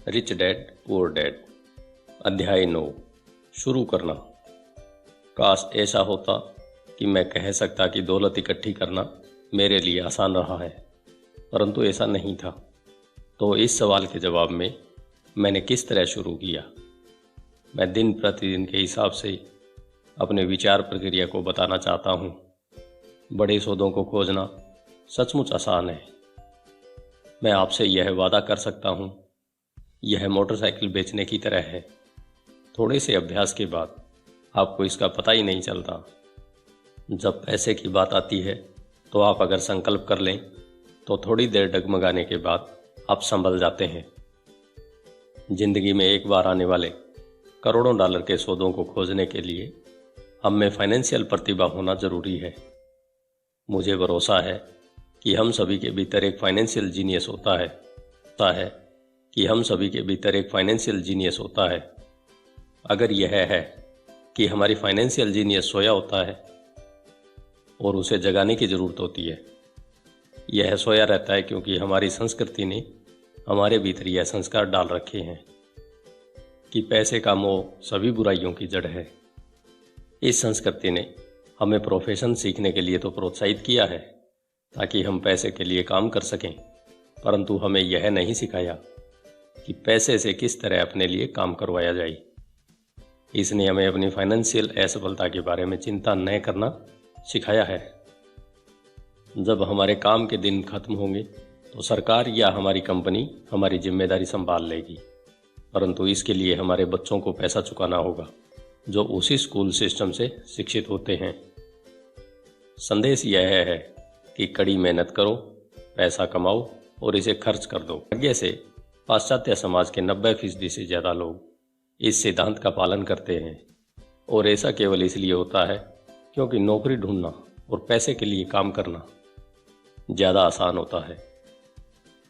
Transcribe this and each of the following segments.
Rich dad poor dad अध्याय 9 शुरू करना। काश ऐसा होता कि मैं कह सकता कि दौलत इकट्ठी करना मेरे लिए आसान रहा है, परंतु ऐसा नहीं था। तो इस सवाल के जवाब में मैंने किस तरह शुरू किया। मैं दिन प्रतिदिन के हिसाब से अपने विचार प्रक्रिया को बताना चाहता हूँ। बड़े सौदों को खोजना सचमुच आसान है। मैं आपसे यह वादा कर सकता हूँ, यह मोटरसाइकिल बेचने की तरह है। थोड़े से अभ्यास के बाद आपको इसका पता ही नहीं चलता। जब पैसे की बात आती है तो आप अगर संकल्प कर लें तो थोड़ी देर डगमगाने के बाद आप संभल जाते हैं। जिंदगी में एक बार आने वाले करोड़ों डॉलर के सौदों को खोजने के लिए हम में फाइनेंशियल प्रतिभा होना जरूरी है। मुझे भरोसा है कि हम सभी के भीतर एक फाइनेंशियल जीनियस होता है। अगर यह है कि हमारी फाइनेंशियल जीनियस सोया होता है और उसे जगाने की ज़रूरत होती है। यह सोया रहता है क्योंकि हमारी संस्कृति ने हमारे भीतर यह संस्कार डाल रखे हैं कि पैसे का मोह सभी बुराइयों की जड़ है। इस संस्कृति ने हमें प्रोफेशन सीखने के लिए तो प्रोत्साहित किया है ताकि हम पैसे के लिए काम कर सकें, परंतु हमें यह नहीं सिखाया कि पैसे से किस तरह अपने लिए काम करवाया जाए। इसने हमें अपनी फाइनेंशियल असफलता के बारे में चिंता न करना सिखाया है। जब हमारे काम के दिन खत्म होंगे तो सरकार या हमारी कंपनी हमारी जिम्मेदारी संभाल लेगी, परंतु इसके लिए हमारे बच्चों को पैसा चुकाना होगा जो उसी स्कूल सिस्टम से शिक्षित होते हैं। संदेश यह है कि कड़ी मेहनत करो, पैसा कमाओ और इसे खर्च कर दो। भाग्य से पाश्चात्य समाज के 90% से ज़्यादा लोग इस सिद्धांत का पालन करते हैं, और ऐसा केवल इसलिए होता है क्योंकि नौकरी ढूंढना और पैसे के लिए काम करना ज़्यादा आसान होता है।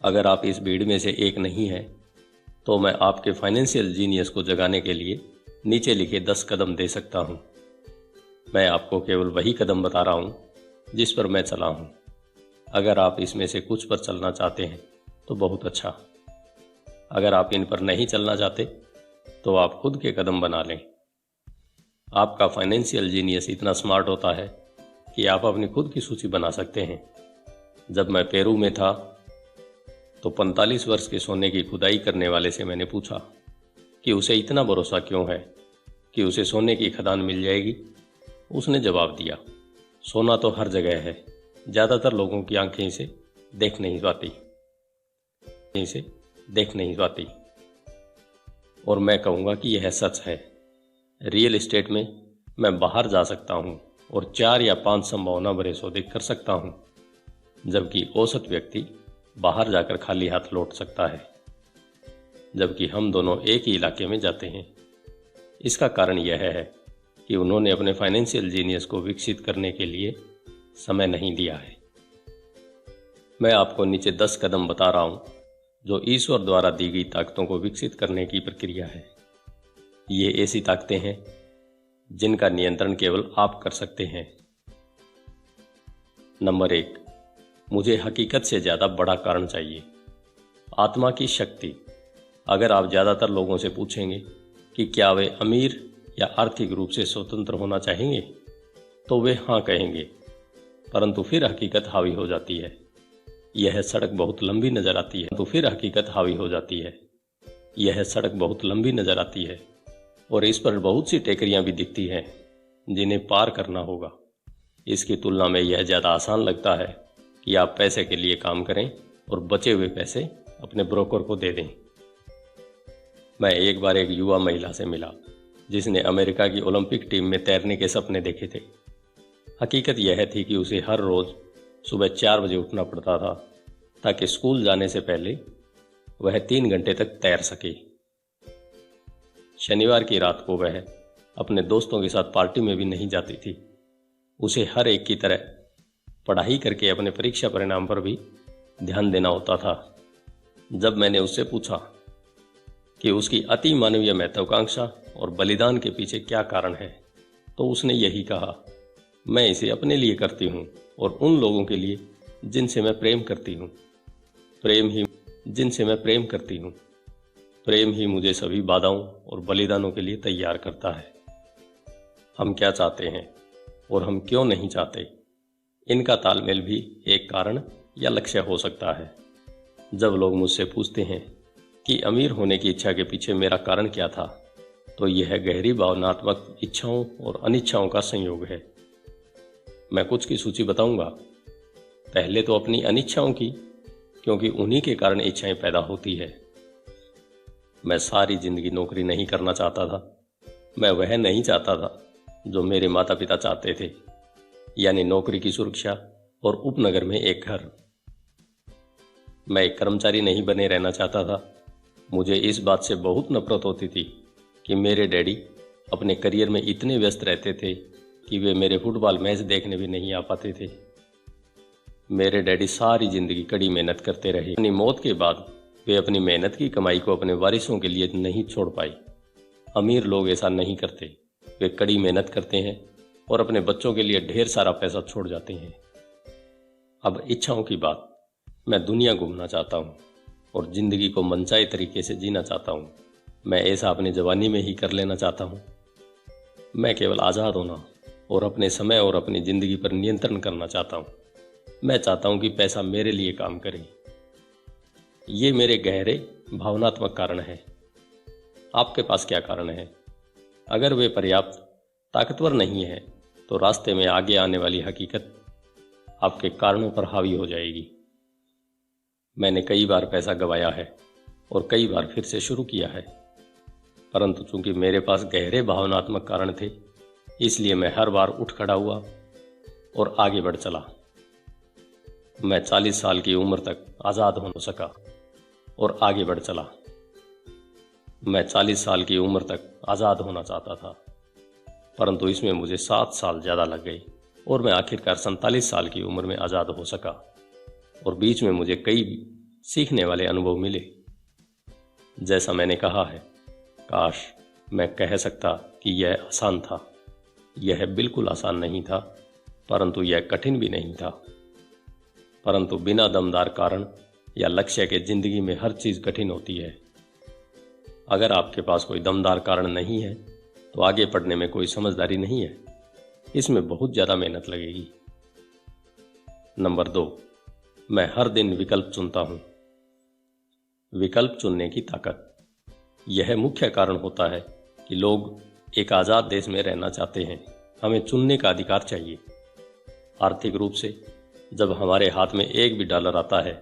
अगर आप इस भीड़ में से एक नहीं हैं तो मैं आपके फाइनेंशियल जीनियस को जगाने के लिए नीचे लिखे 10 कदम दे सकता हूँ। मैं आपको केवल वही कदम बता रहा हूँ जिस पर मैं चला हूँ। अगर आप इसमें से कुछ पर चलना चाहते हैं तो बहुत अच्छा। अगर आप इन पर नहीं चलना चाहते तो आप खुद के कदम बना लें। आपका फाइनेंशियल जीनियस इतना स्मार्ट होता है कि आप अपनी खुद की सूची बना सकते हैं। जब मैं पेरू में था तो 45 वर्ष के सोने की खुदाई करने वाले से मैंने पूछा कि उसे इतना भरोसा क्यों है कि उसे सोने की खदान मिल जाएगी। उसने जवाब दिया, सोना तो हर जगह है, ज़्यादातर लोगों की आंखें इसे देख नहीं पाती। और मैं कहूँगा कि यह सच है। रियल एस्टेट में मैं बाहर जा सकता हूँ और 4 या 5 संभावना भरे सौदे कर सकता हूँ, जबकि औसत व्यक्ति बाहर जाकर खाली हाथ लौट सकता है। जबकि हम दोनों एक ही इलाके में जाते हैं। इसका कारण यह है कि उन्होंने अपने फाइनेंशियल जीनियस को विकसित करने के लिए समय नहीं दिया है। मैं आपको नीचे 10 कदम बता रहा हूँ जो ईश्वर द्वारा दी गई ताकतों को विकसित करने की प्रक्रिया है। ये ऐसी ताकतें हैं जिनका नियंत्रण केवल आप कर सकते हैं। नंबर 1, मुझे हकीकत से ज़्यादा बड़ा कारण चाहिए। आत्मा की शक्ति। अगर आप ज़्यादातर लोगों से पूछेंगे कि क्या वे अमीर या आर्थिक रूप से स्वतंत्र होना चाहेंगे तो वे हाँ कहेंगे, परंतु फिर हकीकत हावी हो जाती है। यह सड़क बहुत लंबी नजर आती है और इस पर बहुत सी टेकरियां भी दिखती हैं जिन्हें पार करना होगा। इसकी तुलना में यह ज़्यादा आसान लगता है कि आप पैसे के लिए काम करें और बचे हुए पैसे अपने ब्रोकर को दे दें। मैं एक बार एक युवा महिला से मिला जिसने अमेरिका की ओलंपिक टीम में तैरने के सपने देखे थे। हकीकत यह थी कि उसे हर रोज़ सुबह 4 बजे उठना पड़ता था ताकि स्कूल जाने से पहले वह 3 घंटे तक तैर सके। शनिवार की रात को वह अपने दोस्तों के साथ पार्टी में भी नहीं जाती थी। उसे हर एक की तरह पढ़ाई करके अपने परीक्षा परिणाम पर भी ध्यान देना होता था। जब मैंने उससे पूछा कि उसकी अति मानवीय महत्वाकांक्षा और बलिदान के पीछे क्या कारण है, तो उसने यही कहा, मैं इसे अपने लिए करती हूँ और उन लोगों के लिए जिनसे मैं प्रेम करती हूँ। प्रेम ही मुझे सभी बाधाओं और बलिदानों के लिए तैयार करता है। हम क्या चाहते हैं और हम क्यों नहीं चाहते, इनका तालमेल भी एक कारण या लक्ष्य हो सकता है। जब लोग मुझसे पूछते हैं कि अमीर होने की इच्छा के पीछे मेरा कारण क्या था, तो यह गहरी भावनात्मक इच्छाओं और अनिच्छाओं का संयोग है। मैं कुछ की सूची बताऊंगा। पहले तो अपनी अनिच्छाओं की, क्योंकि उन्हीं के कारण इच्छाएं पैदा होती है। मैं सारी जिंदगी नौकरी नहीं करना चाहता था। मैं वह नहीं चाहता था जो मेरे माता पिता चाहते थे, यानी नौकरी की सुरक्षा और उपनगर में एक घर। मैं एक कर्मचारी नहीं बने रहना चाहता था। मुझे इस बात से बहुत नफरत होती थी कि मेरे डैडी अपने करियर में इतने व्यस्त रहते थे कि वे मेरे फुटबॉल मैच देखने भी नहीं आ पाते थे। मेरे डैडी सारी जिंदगी कड़ी मेहनत करते रहे। अपनी मौत के बाद वे अपनी मेहनत की कमाई को अपने वारिसों के लिए नहीं छोड़ पाए। अमीर लोग ऐसा नहीं करते। वे कड़ी मेहनत करते हैं और अपने बच्चों के लिए ढेर सारा पैसा छोड़ जाते हैं। अब इच्छाओं की बात। मैं दुनिया घूमना चाहता हूँ और जिंदगी को मनचाहे तरीके से जीना चाहता हूँ। मैं ऐसा अपनी जवानी में ही कर लेना चाहता हूँ। मैं केवल आज़ाद होना और अपने समय और अपनी ज़िंदगी पर नियंत्रण करना चाहता हूँ। मैं चाहता हूँ कि पैसा मेरे लिए काम करे। ये मेरे गहरे भावनात्मक कारण हैं। आपके पास क्या कारण है? अगर वे पर्याप्त ताकतवर नहीं है तो रास्ते में आगे आने वाली हकीकत आपके कारणों पर हावी हो जाएगी। मैंने कई बार पैसा गंवाया है और कई बार फिर से शुरू किया है, परंतु चूंकि मेरे पास गहरे भावनात्मक कारण थे, इसलिए मैं हर बार उठ खड़ा हुआ और आगे बढ़ चला। मैं 40 साल की उम्र तक आज़ाद हो सका और आगे बढ़ चला। मैं 40 साल की उम्र तक आज़ाद होना चाहता था, परंतु इसमें मुझे 7 साल ज़्यादा लग गए और मैं आखिरकार 47 साल की उम्र में आज़ाद हो सका। और बीच में मुझे कई सीखने वाले अनुभव मिले। जैसा मैंने कहा है, काश मैं कह सकता कि यह आसान था। यह बिल्कुल आसान नहीं था, परंतु यह कठिन भी नहीं था। परंतु बिना दमदार कारण या लक्ष्य के जिंदगी में हर चीज़ कठिन होती है। अगर आपके पास कोई दमदार कारण नहीं है तो आगे बढ़ने में कोई समझदारी नहीं है। इसमें बहुत ज़्यादा मेहनत लगेगी। नंबर 2, मैं हर दिन विकल्प चुनता हूँ। विकल्प चुनने की ताकत, यह मुख्य कारण होता है कि लोग एक आज़ाद देश में रहना चाहते हैं। हमें चुनने का अधिकार चाहिए। आर्थिक रूप से जब हमारे हाथ में एक भी डॉलर आता है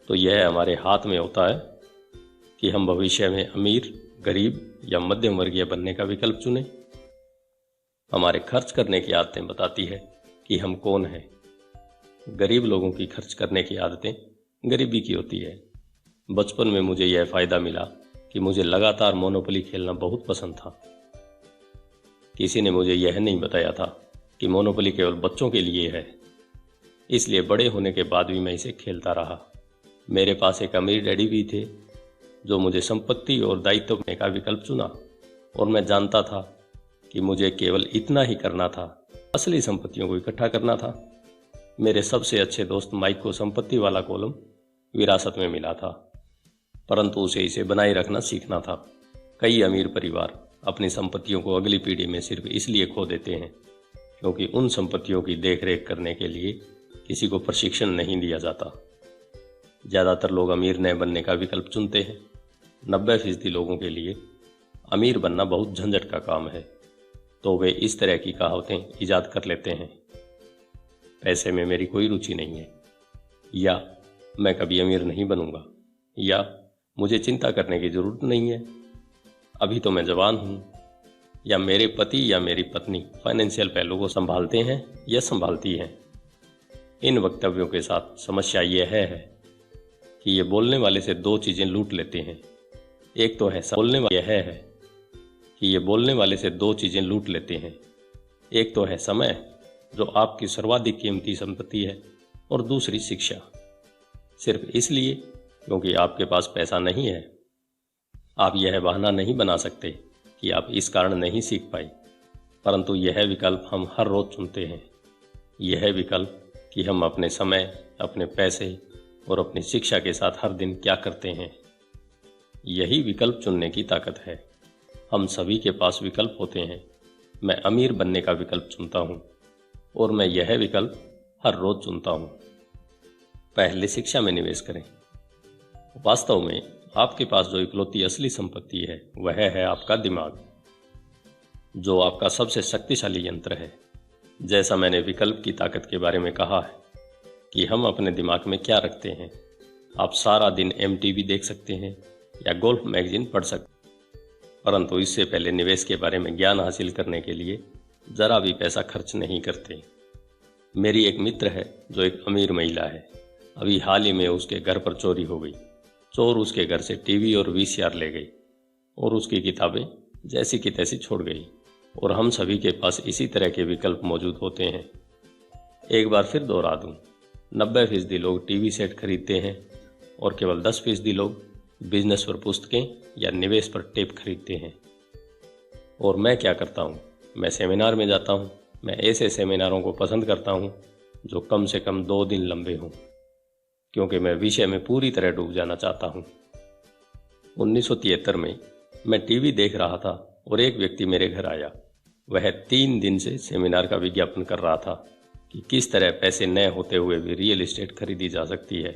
तो यह हमारे हाथ में होता है कि हम भविष्य में अमीर, गरीब या मध्यम वर्गीय बनने का विकल्प चुनें। हमारे खर्च करने की आदतें बताती है कि हम कौन हैं। गरीब लोगों की खर्च करने की आदतें गरीबी की होती है। बचपन में मुझे यह फायदा मिला कि मुझे लगातार मोनोपोली खेलना बहुत पसंद था। किसी ने मुझे यह नहीं बताया था कि मोनोपोली केवल बच्चों के लिए है, इसलिए बड़े होने के बाद भी मैं इसे खेलता रहा। मेरे पास एक अमीर डैडी भी थे जो मुझे संपत्ति और दायित्व देने का विकल्प चुना, और मैं जानता था कि मुझे केवल इतना ही करना था, असली संपत्तियों को इकट्ठा करना था। मेरे सबसे अच्छे दोस्त माइक को संपत्ति वाला कॉलम विरासत में मिला था, परंतु उसे इसे बनाए रखना सीखना था। कई अमीर परिवार अपनी संपत्तियों को अगली पीढ़ी में सिर्फ इसलिए खो देते हैं क्योंकि उन संपत्तियों की देखरेख करने के लिए किसी को प्रशिक्षण नहीं दिया जाता। ज़्यादातर लोग अमीर न बनने का विकल्प चुनते हैं। 90% लोगों के लिए अमीर बनना बहुत झंझट का काम है, तो वे इस तरह की कहावतें ईजाद कर लेते हैं। पैसे में मेरी कोई रुचि नहीं है, या मैं कभी अमीर नहीं बनूंगा, या मुझे चिंता करने की ज़रूरत नहीं है, अभी तो मैं जवान हूँ, या मेरे पति या मेरी पत्नी फाइनेंशियल पहलू को संभालते हैं या संभालती हैं। इन वक्तव्यों के साथ समस्या यह है कि ये बोलने वाले से दो चीज़ें लूट लेते हैं। एक तो है एक तो है समय, जो आपकी सर्वाधिक कीमती संपत्ति है, और दूसरी शिक्षा। सिर्फ इसलिए क्योंकि आपके पास पैसा नहीं है, आप यह बहाना नहीं बना सकते कि आप इस कारण नहीं सीख पाए, परंतु यह विकल्प हम हर रोज चुनते हैं। यह विकल्प कि हम अपने समय, अपने पैसे और अपनी शिक्षा के साथ हर दिन क्या करते हैं। यही विकल्प चुनने की ताकत है। हम सभी के पास विकल्प होते हैं। मैं अमीर बनने का विकल्प चुनता हूँ और मैं यह विकल्प हर रोज चुनता हूँ। पहले शिक्षा में निवेश करें। वास्तव में आपके पास जो इकलौती असली संपत्ति है वह है आपका दिमाग, जो आपका सबसे शक्तिशाली यंत्र है। जैसा मैंने विकल्प की ताकत के बारे में कहा है कि हम अपने दिमाग में क्या रखते हैं। आप सारा दिन MTV देख सकते हैं या गोल्फ मैगजीन पढ़ सकते हैं, परंतु इससे पहले निवेश के बारे में ज्ञान हासिल करने के लिए जरा भी पैसा खर्च नहीं करते। मेरी एक मित्र है जो एक अमीर महिला है। अभी हाल ही में उसके घर पर चोरी हो गई। चोर उसके घर से टीवी और VCR ले गई और उसकी किताबें जैसी की तैसी छोड़ गई। और हम सभी के पास इसी तरह के विकल्प मौजूद होते हैं। एक बार फिर दोहरा दूं, 90% लोग टीवी सेट खरीदते हैं और केवल 10% लोग बिजनेस पर पुस्तकें या निवेश पर टेप खरीदते हैं। और मैं क्या करता हूँ? मैं सेमिनार में जाता हूँ। मैं ऐसे सेमिनारों को पसंद करता हूँ जो कम से कम 2 दिन लंबे हों, क्योंकि मैं विषय में पूरी तरह डूब जाना चाहता हूँ। 1973 में मैं टीवी देख रहा था और एक व्यक्ति मेरे घर आया। वह 3 दिन से सेमिनार का विज्ञापन कर रहा था कि किस तरह पैसे न होते हुए भी रियल एस्टेट खरीदी जा सकती है।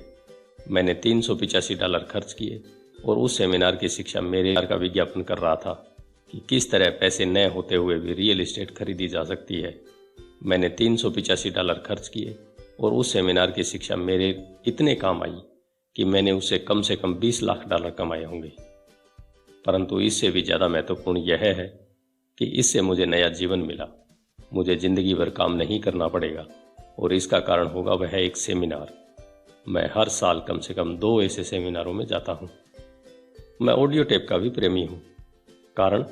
मैंने $385 खर्च किए और उस सेमिनार की शिक्षा मेरे का विज्ञापन कर रहा था कि किस तरह पैसे न होते हुए भी रियल एस्टेट खरीदी जा सकती है। मैंने $385 खर्च किए और उस सेमिनार की शिक्षा मेरे इतने काम आई कि मैंने उससे कम से कम $20 लाख कमाए होंगे। परंतु इससे भी ज़्यादा महत्वपूर्ण यह है कि इससे मुझे नया जीवन मिला। मुझे ज़िंदगी भर काम नहीं करना पड़ेगा और इसका कारण होगा वह एक सेमिनार। मैं हर साल कम से कम 2 ऐसे सेमिनारों में जाता हूँ। मैं ऑडियो टेप का भी प्रेमी हूँ, कारण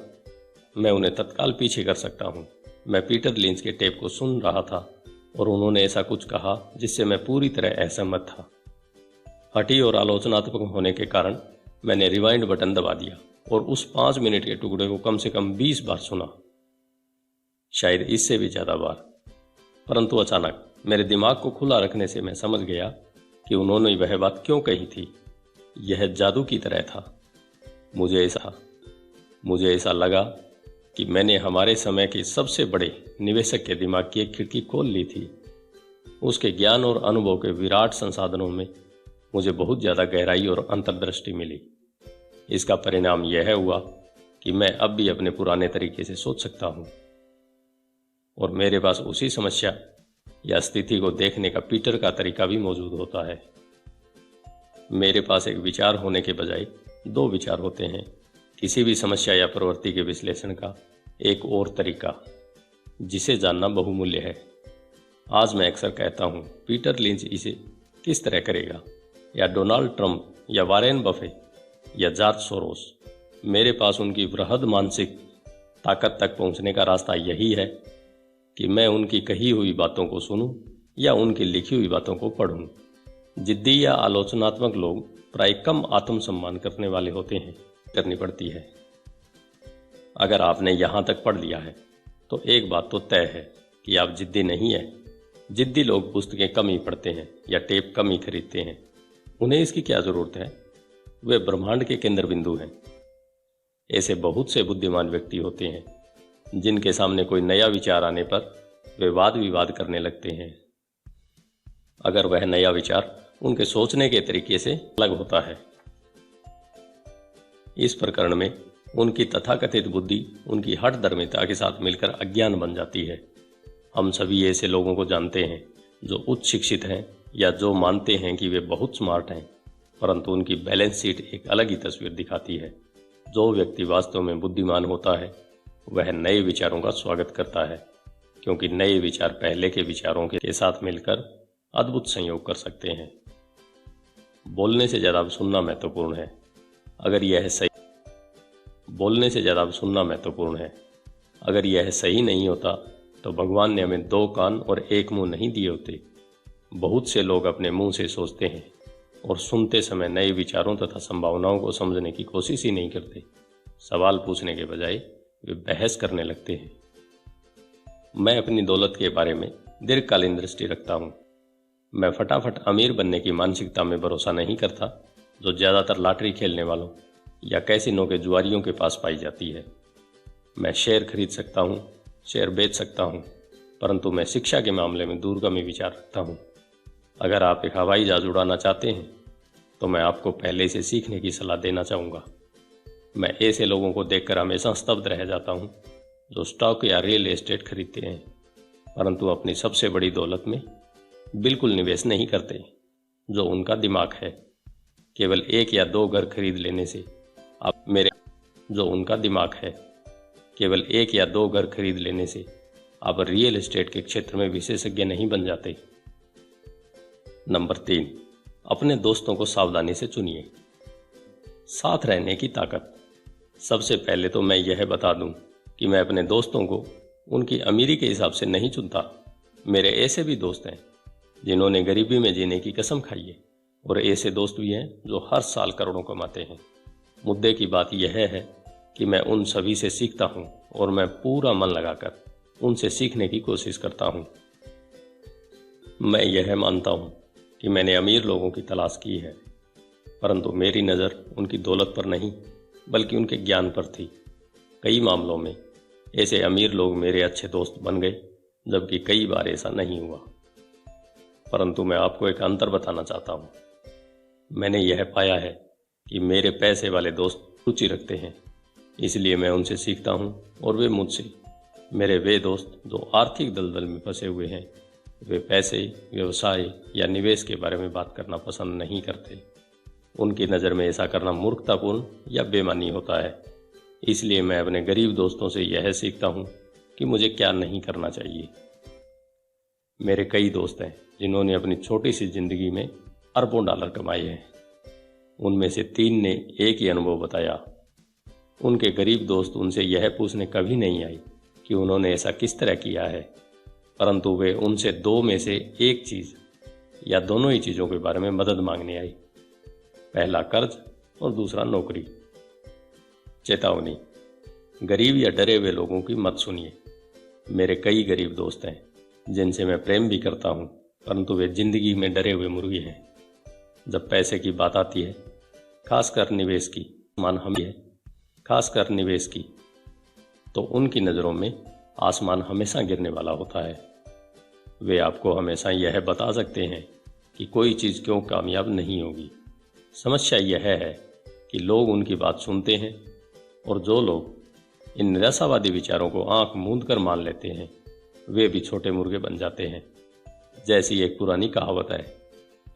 मैं उन्हें तत्काल पीछे कर सकता हूँ। मैं पीटर लिंच के टेप को सुन रहा था और उन्होंने ऐसा कुछ कहा जिससे मैं पूरी तरह असहमत था। हठी और आलोचनात्मक होने के कारण मैंने रिवाइंड बटन दबा दिया और उस 5 मिनट के टुकड़े को कम से कम 20 बार सुना, शायद इससे भी ज़्यादा बार। परंतु अचानक मेरे दिमाग को खुला रखने से मैं समझ गया कि उन्होंने वह बात क्यों कही थी। यह जादू की तरह था। मुझे ऐसा लगा कि मैंने हमारे समय के सबसे बड़े निवेशक के दिमाग की एक खिड़की खोल ली थी। उसके ज्ञान और अनुभव के विराट संसाधनों में मुझे बहुत ज़्यादा गहराई और अंतर्दृष्टि मिली। इसका परिणाम यह हुआ कि मैं अब भी अपने पुराने तरीके से सोच सकता हूँ और मेरे पास उसी समस्या या स्थिति को देखने का पीटर का तरीका भी मौजूद होता है। मेरे पास एक विचार होने के बजाय 2 विचार होते हैं। किसी भी समस्या या प्रवृत्ति के विश्लेषण का एक और तरीका, जिसे जानना बहुमूल्य है। आज मैं अक्सर कहता हूँ, पीटर लिंच इसे किस तरह करेगा, या डोनाल्ड ट्रंप या वारेन बफे या जॉर्ज सोरोस। मेरे पास उनकी बृहद मानसिक ताकत तक पहुंचने का रास्ता यही है कि मैं उनकी कही हुई बातों को सुनूं या उनकी लिखी हुई बातों को पढ़ूं। जिद्दी या आलोचनात्मक लोग प्राय कम आत्मसम्मान करने वाले होते हैं, करनी पड़ती है। अगर आपने यहाँ तक पढ़ लिया है तो एक बात तो तय है कि आप जिद्दी नहीं है। जिद्दी लोग पुस्तकें कम ही पढ़ते हैं या टेप कम ही खरीदते हैं। उन्हें इसकी क्या ज़रूरत है? वे ब्रह्मांड के केंद्र बिंदु हैं। ऐसे बहुत से बुद्धिमान व्यक्ति होते हैं जिनके सामने कोई नया विचार आने पर वे वाद विवाद करने लगते हैं, अगर वह नया विचार उनके सोचने के तरीके से अलग होता है। इस प्रकरण में उनकी तथाकथित बुद्धि उनकी हठधर्मिता के साथ मिलकर अज्ञान बन जाती है। हम सभी ऐसे लोगों को जानते हैं जो उच्च शिक्षित हैं या जो मानते हैं कि वे बहुत स्मार्ट हैं, परंतु उनकी बैलेंस शीट एक अलग ही तस्वीर दिखाती है। जो व्यक्ति वास्तव में बुद्धिमान होता है वह नए विचारों का स्वागत करता है, क्योंकि नए विचार पहले के विचारों के साथ मिलकर अद्भुत संयोग कर सकते हैं। बोलने से ज़्यादा सुनना महत्वपूर्ण है। अगर यह सही नहीं होता तो भगवान ने हमें 2 कान और 1 मुंह नहीं दिए होते। बहुत से लोग अपने मुंह से सोचते हैं और सुनते समय नए विचारों तथा संभावनाओं को समझने की कोशिश ही नहीं करते। सवाल पूछने के बजाय वे बहस करने लगते हैं। मैं अपनी दौलत के बारे में दीर्घकालीन दृष्टि रखता हूँ। मैं फटाफट अमीर बनने की मानसिकता में भरोसा नहीं करता, जो ज़्यादातर लॉटरी खेलने वालों या कैसीनो के जुआरियों के पास पाई जाती है। मैं शेयर खरीद सकता हूँ, शेयर बेच सकता हूँ, परंतु मैं शिक्षा के मामले में दूरगामी विचार रखता हूँ। अगर आप एक हवाई जहाज उड़ाना चाहते हैं तो मैं आपको पहले से सीखने की सलाह देना चाहूँगा। मैं ऐसे लोगों को देखकर हमेशा स्तब्ध रह जाता हूँ जो स्टॉक या रियल एस्टेट खरीदते हैं परंतु अपनी सबसे बड़ी दौलत में बिल्कुल निवेश नहीं करते। जो उनका दिमाग है, केवल 1 या 2 घर खरीद लेने से आप मेरे जो उनका दिमाग है केवल 1 या 2 घर खरीद लेने से आप रियल एस्टेट के क्षेत्र में विशेषज्ञ नहीं बन जाते। नंबर 3, अपने दोस्तों को सावधानी से चुनिए। साथ रहने की ताकत। सबसे पहले तो मैं यह बता दूं कि मैं अपने दोस्तों को उनकी अमीरी के हिसाब से नहीं चुनता। मेरे ऐसे भी दोस्त हैं जिन्होंने गरीबी में जीने की कसम खाई है और ऐसे दोस्त भी हैं जो हर साल करोड़ों कमाते हैं। मुद्दे की बात यह है कि मैं उन सभी से सीखता हूं और मैं पूरा मन लगाकर उनसे सीखने की कोशिश करता हूं। मैं यह मानता हूं कि मैंने अमीर लोगों की तलाश की है, परंतु मेरी नज़र उनकी दौलत पर नहीं बल्कि उनके ज्ञान पर थी। कई मामलों में ऐसे अमीर लोग मेरे अच्छे दोस्त बन गए, जबकि कई बार ऐसा नहीं हुआ। परंतु मैं आपको एक अंतर बताना चाहता हूँ। मैंने यह पाया है कि मेरे पैसे वाले दोस्त रुचि रखते हैं, इसलिए मैं उनसे सीखता हूँ और वे मुझसे। मेरे वे दोस्त जो आर्थिक दलदल में फंसे हुए हैं, वे पैसे, व्यवसाय या निवेश के बारे में बात करना पसंद नहीं करते। उनकी नज़र में ऐसा करना मूर्खतापूर्ण या बेईमानी होता है। इसलिए मैं अपने गरीब दोस्तों से यह सीखता हूँ कि मुझे क्या नहीं करना चाहिए। मेरे कई दोस्त हैं जिन्होंने अपनी छोटी सी जिंदगी में अरबों डॉलर कमाए हैं। उनमें से 3 ने एक ही अनुभव बताया। उनके गरीब दोस्त उनसे यह पूछने कभी नहीं आई कि उन्होंने ऐसा किस तरह किया है, परंतु वे उनसे 2 में से एक चीज़ या दोनों ही चीज़ों के बारे में मदद मांगने आई। पहला कर्ज और दूसरा नौकरी। चेतावनी, गरीब या डरे हुए लोगों की मत सुनिए। मेरे कई गरीब दोस्त हैं जिनसे मैं प्रेम भी करता हूं, परंतु वे जिंदगी में डरे हुए मुर्गे हैं। जब पैसे की बात आती है, खासकर निवेश की, खासकर निवेश की, तो उनकी नज़रों में आसमान हमेशा गिरने वाला होता है। वे आपको हमेशा यह बता सकते हैं कि कोई चीज़ क्यों कामयाब नहीं होगी। समस्या यह है कि लोग उनकी बात सुनते हैं और जो लोग इन निराशावादी विचारों को आंख मूंद कर मान लेते हैं, वे भी छोटे मुर्गे बन जाते हैं। जैसी एक पुरानी कहावत है,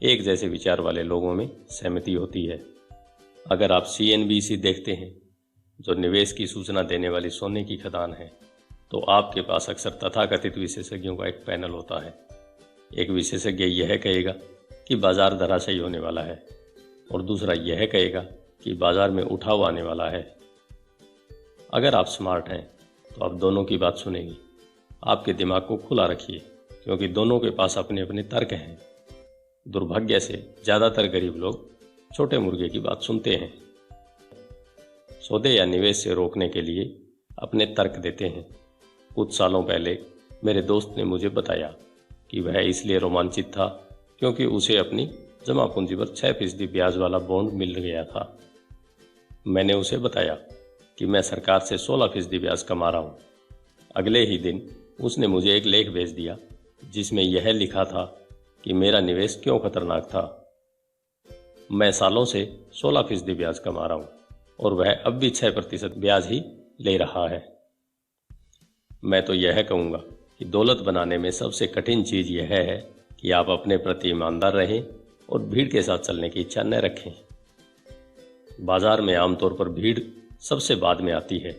एक जैसे विचार वाले लोगों में सहमति होती है। अगर आप CNBC देखते हैं, जो निवेश की सूचना देने वाली सोने की खदान है, तो आपके पास अक्सर तथाकथित विशेषज्ञों का एक पैनल होता है। एक विशेषज्ञ यह कहेगा कि बाजार धराशायी होने वाला है और दूसरा यह कहेगा कि बाजार में उठाव आने वाला है। अगर आप स्मार्ट हैं तो आप दोनों की बात सुनेंगे। आपके दिमाग को खुला रखिए, क्योंकि दोनों के पास अपने अपने तर्क हैं। दुर्भाग्य से ज़्यादातर गरीब लोग छोटे मुर्गे की बात सुनते हैं। सौदे या निवेश से रोकने के लिए अपने तर्क देते हैं। कुछ सालों पहले मेरे दोस्त ने मुझे बताया कि वह इसलिए रोमांचित था क्योंकि उसे अपनी जमा पूंजी पर 6% ब्याज वाला बॉन्ड मिल गया था। मैंने उसे बताया कि मैं सरकार से 16% ब्याज कमा रहा हूँ। अगले ही दिन उसने मुझे एक लेख भेज दिया जिसमें यह लिखा था कि मेरा निवेश क्यों खतरनाक था। मैं सालों से 16% ब्याज कमा रहा हूँ और वह अब भी 6% ब्याज ही ले रहा है। मैं तो यह कहूँगा कि दौलत बनाने में सबसे कठिन चीज़ यह है कि आप अपने प्रति ईमानदार रहें और भीड़ के साथ चलने की इच्छा न रखें। बाजार में आमतौर पर भीड़ सबसे बाद में आती है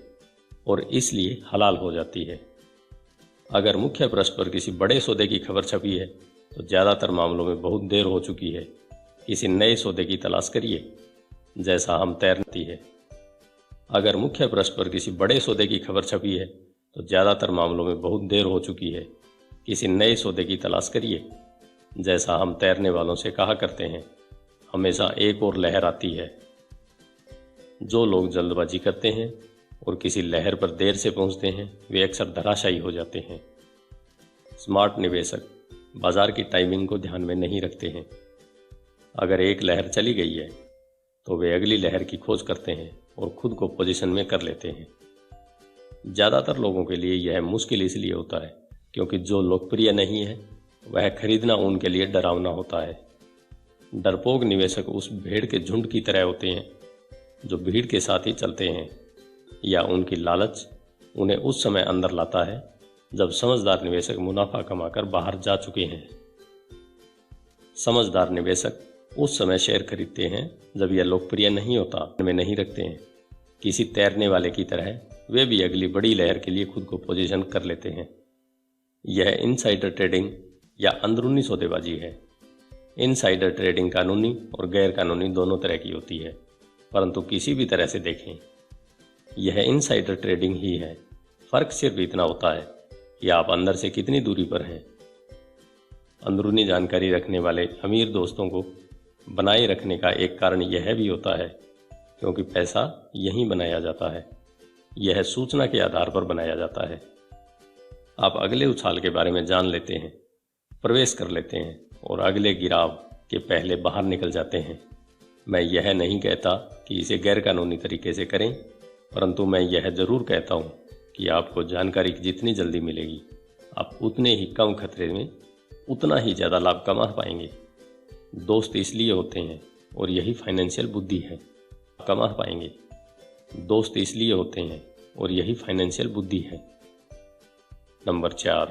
और इसलिए हलाल हो जाती है। अगर मुख्य पृष्ठ पर किसी बड़े सौदे की खबर छपी है तो ज़्यादातर मामलों में बहुत देर हो चुकी है। किसी नए सौदे की तलाश करिए, जैसा हम तैरती है। अगर मुख्य पृष्ठ पर किसी बड़े सौदे की खबर छपी है तो ज़्यादातर मामलों में बहुत देर हो चुकी है। किसी नए सौदे की तलाश करिए, जैसा हम तैरने वालों से कहा करते हैं, हमेशा एक और लहर आती है। जो लोग जल्दबाजी करते हैं और किसी लहर पर देर से पहुंचते हैं, वे अक्सर धराशायी हो जाते हैं। स्मार्ट निवेशक बाजार की टाइमिंग को ध्यान में नहीं रखते हैं। अगर एक लहर चली गई है तो वे अगली लहर की खोज करते हैं और खुद को पोजीशन में कर लेते हैं। ज़्यादातर लोगों के लिए यह मुश्किल इसलिए होता है क्योंकि जो लोकप्रिय नहीं है वह खरीदना उनके लिए डरावना होता है। डरपोक निवेशक उस भेड़ के झुंड की तरह होते हैं जो भीड़ के साथ ही चलते हैं, या उनकी लालच उन्हें उस समय अंदर लाता है जब समझदार निवेशक मुनाफा कमाकर बाहर जा चुके हैं। समझदार निवेशक उस समय शेयर खरीदते हैं जब यह लोकप्रिय नहीं होता, में नहीं रखते हैं। किसी तैरने वाले की तरह वे भी अगली बड़ी लहर के लिए खुद को पोजीशन कर लेते हैं। यह इनसाइडर ट्रेडिंग या अंदरूनी सौदेबाजी है। इनसाइडर ट्रेडिंग कानूनी और गैर कानूनी दोनों तरह की होती है, परंतु किसी भी तरह से देखें यह इनसाइडर ट्रेडिंग ही है। फर्क सिर्फ इतना होता है कि आप अंदर से कितनी दूरी पर हैं। अंदरूनी जानकारी रखने वाले अमीर दोस्तों को बनाए रखने का एक कारण यह भी होता है क्योंकि पैसा यहीं बनाया जाता है। यह सूचना के आधार पर बनाया जाता है। आप अगले उछाल के बारे में जान लेते हैं, प्रवेश कर लेते हैं और अगले गिराव के पहले बाहर निकल जाते हैं। मैं यह नहीं कहता कि इसे गैरकानूनी तरीके से करें, परंतु मैं यह जरूर कहता हूँ कि आपको जानकारी जितनी जल्दी मिलेगी आप उतने ही कम खतरे में उतना ही ज़्यादा लाभ कमा पाएंगे। दोस्त इसलिए होते हैं और यही फाइनेंशियल बुद्धि है। कमा पाएंगे। दोस्त इसलिए होते हैं और यही फाइनेंशियल बुद्धि है। नंबर 4,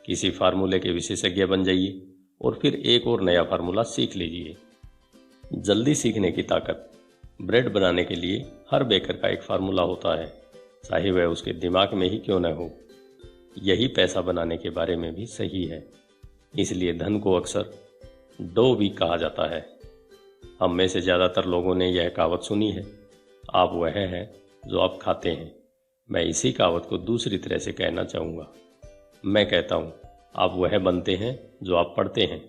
किसी फार्मूले के विशेषज्ञ बन जाइए और फिर एक और नया फार्मूला सीख लीजिए। जल्दी सीखने की ताकत। ब्रेड बनाने के लिए हर बेकर का एक फार्मूला होता है, चाहे वह उसके दिमाग में ही क्यों न हो। यही पैसा बनाने के बारे में भी सही है। इसलिए धन को अक्सर डो भी कहा जाता है। हम में से ज़्यादातर लोगों ने यह कहावत सुनी है, आप वह हैं जो आप खाते हैं। मैं इसी कहावत को दूसरी तरह से कहना चाहूँगा। मैं कहता हूँ आप वह बनते हैं जो आप पढ़ते हैं।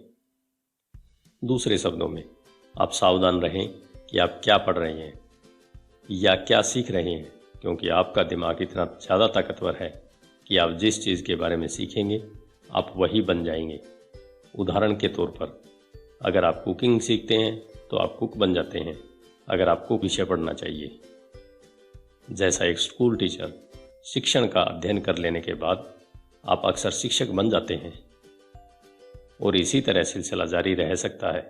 दूसरे शब्दों में, आप सावधान रहें कि आप क्या पढ़ रहे हैं या क्या सीख रहे हैं, क्योंकि आपका दिमाग इतना ज़्यादा ताकतवर है कि आप जिस चीज़ के बारे में सीखेंगे आप वही बन जाएंगे। उदाहरण के तौर पर, अगर आप कुकिंग सीखते हैं तो आप कुक बन जाते हैं। अगर आपको विषय पढ़ना चाहिए, जैसा एक स्कूल टीचर, शिक्षण का अध्ययन कर लेने के बाद आप अक्सर शिक्षक बन जाते हैं। और इसी तरह सिलसिला जारी रह सकता है।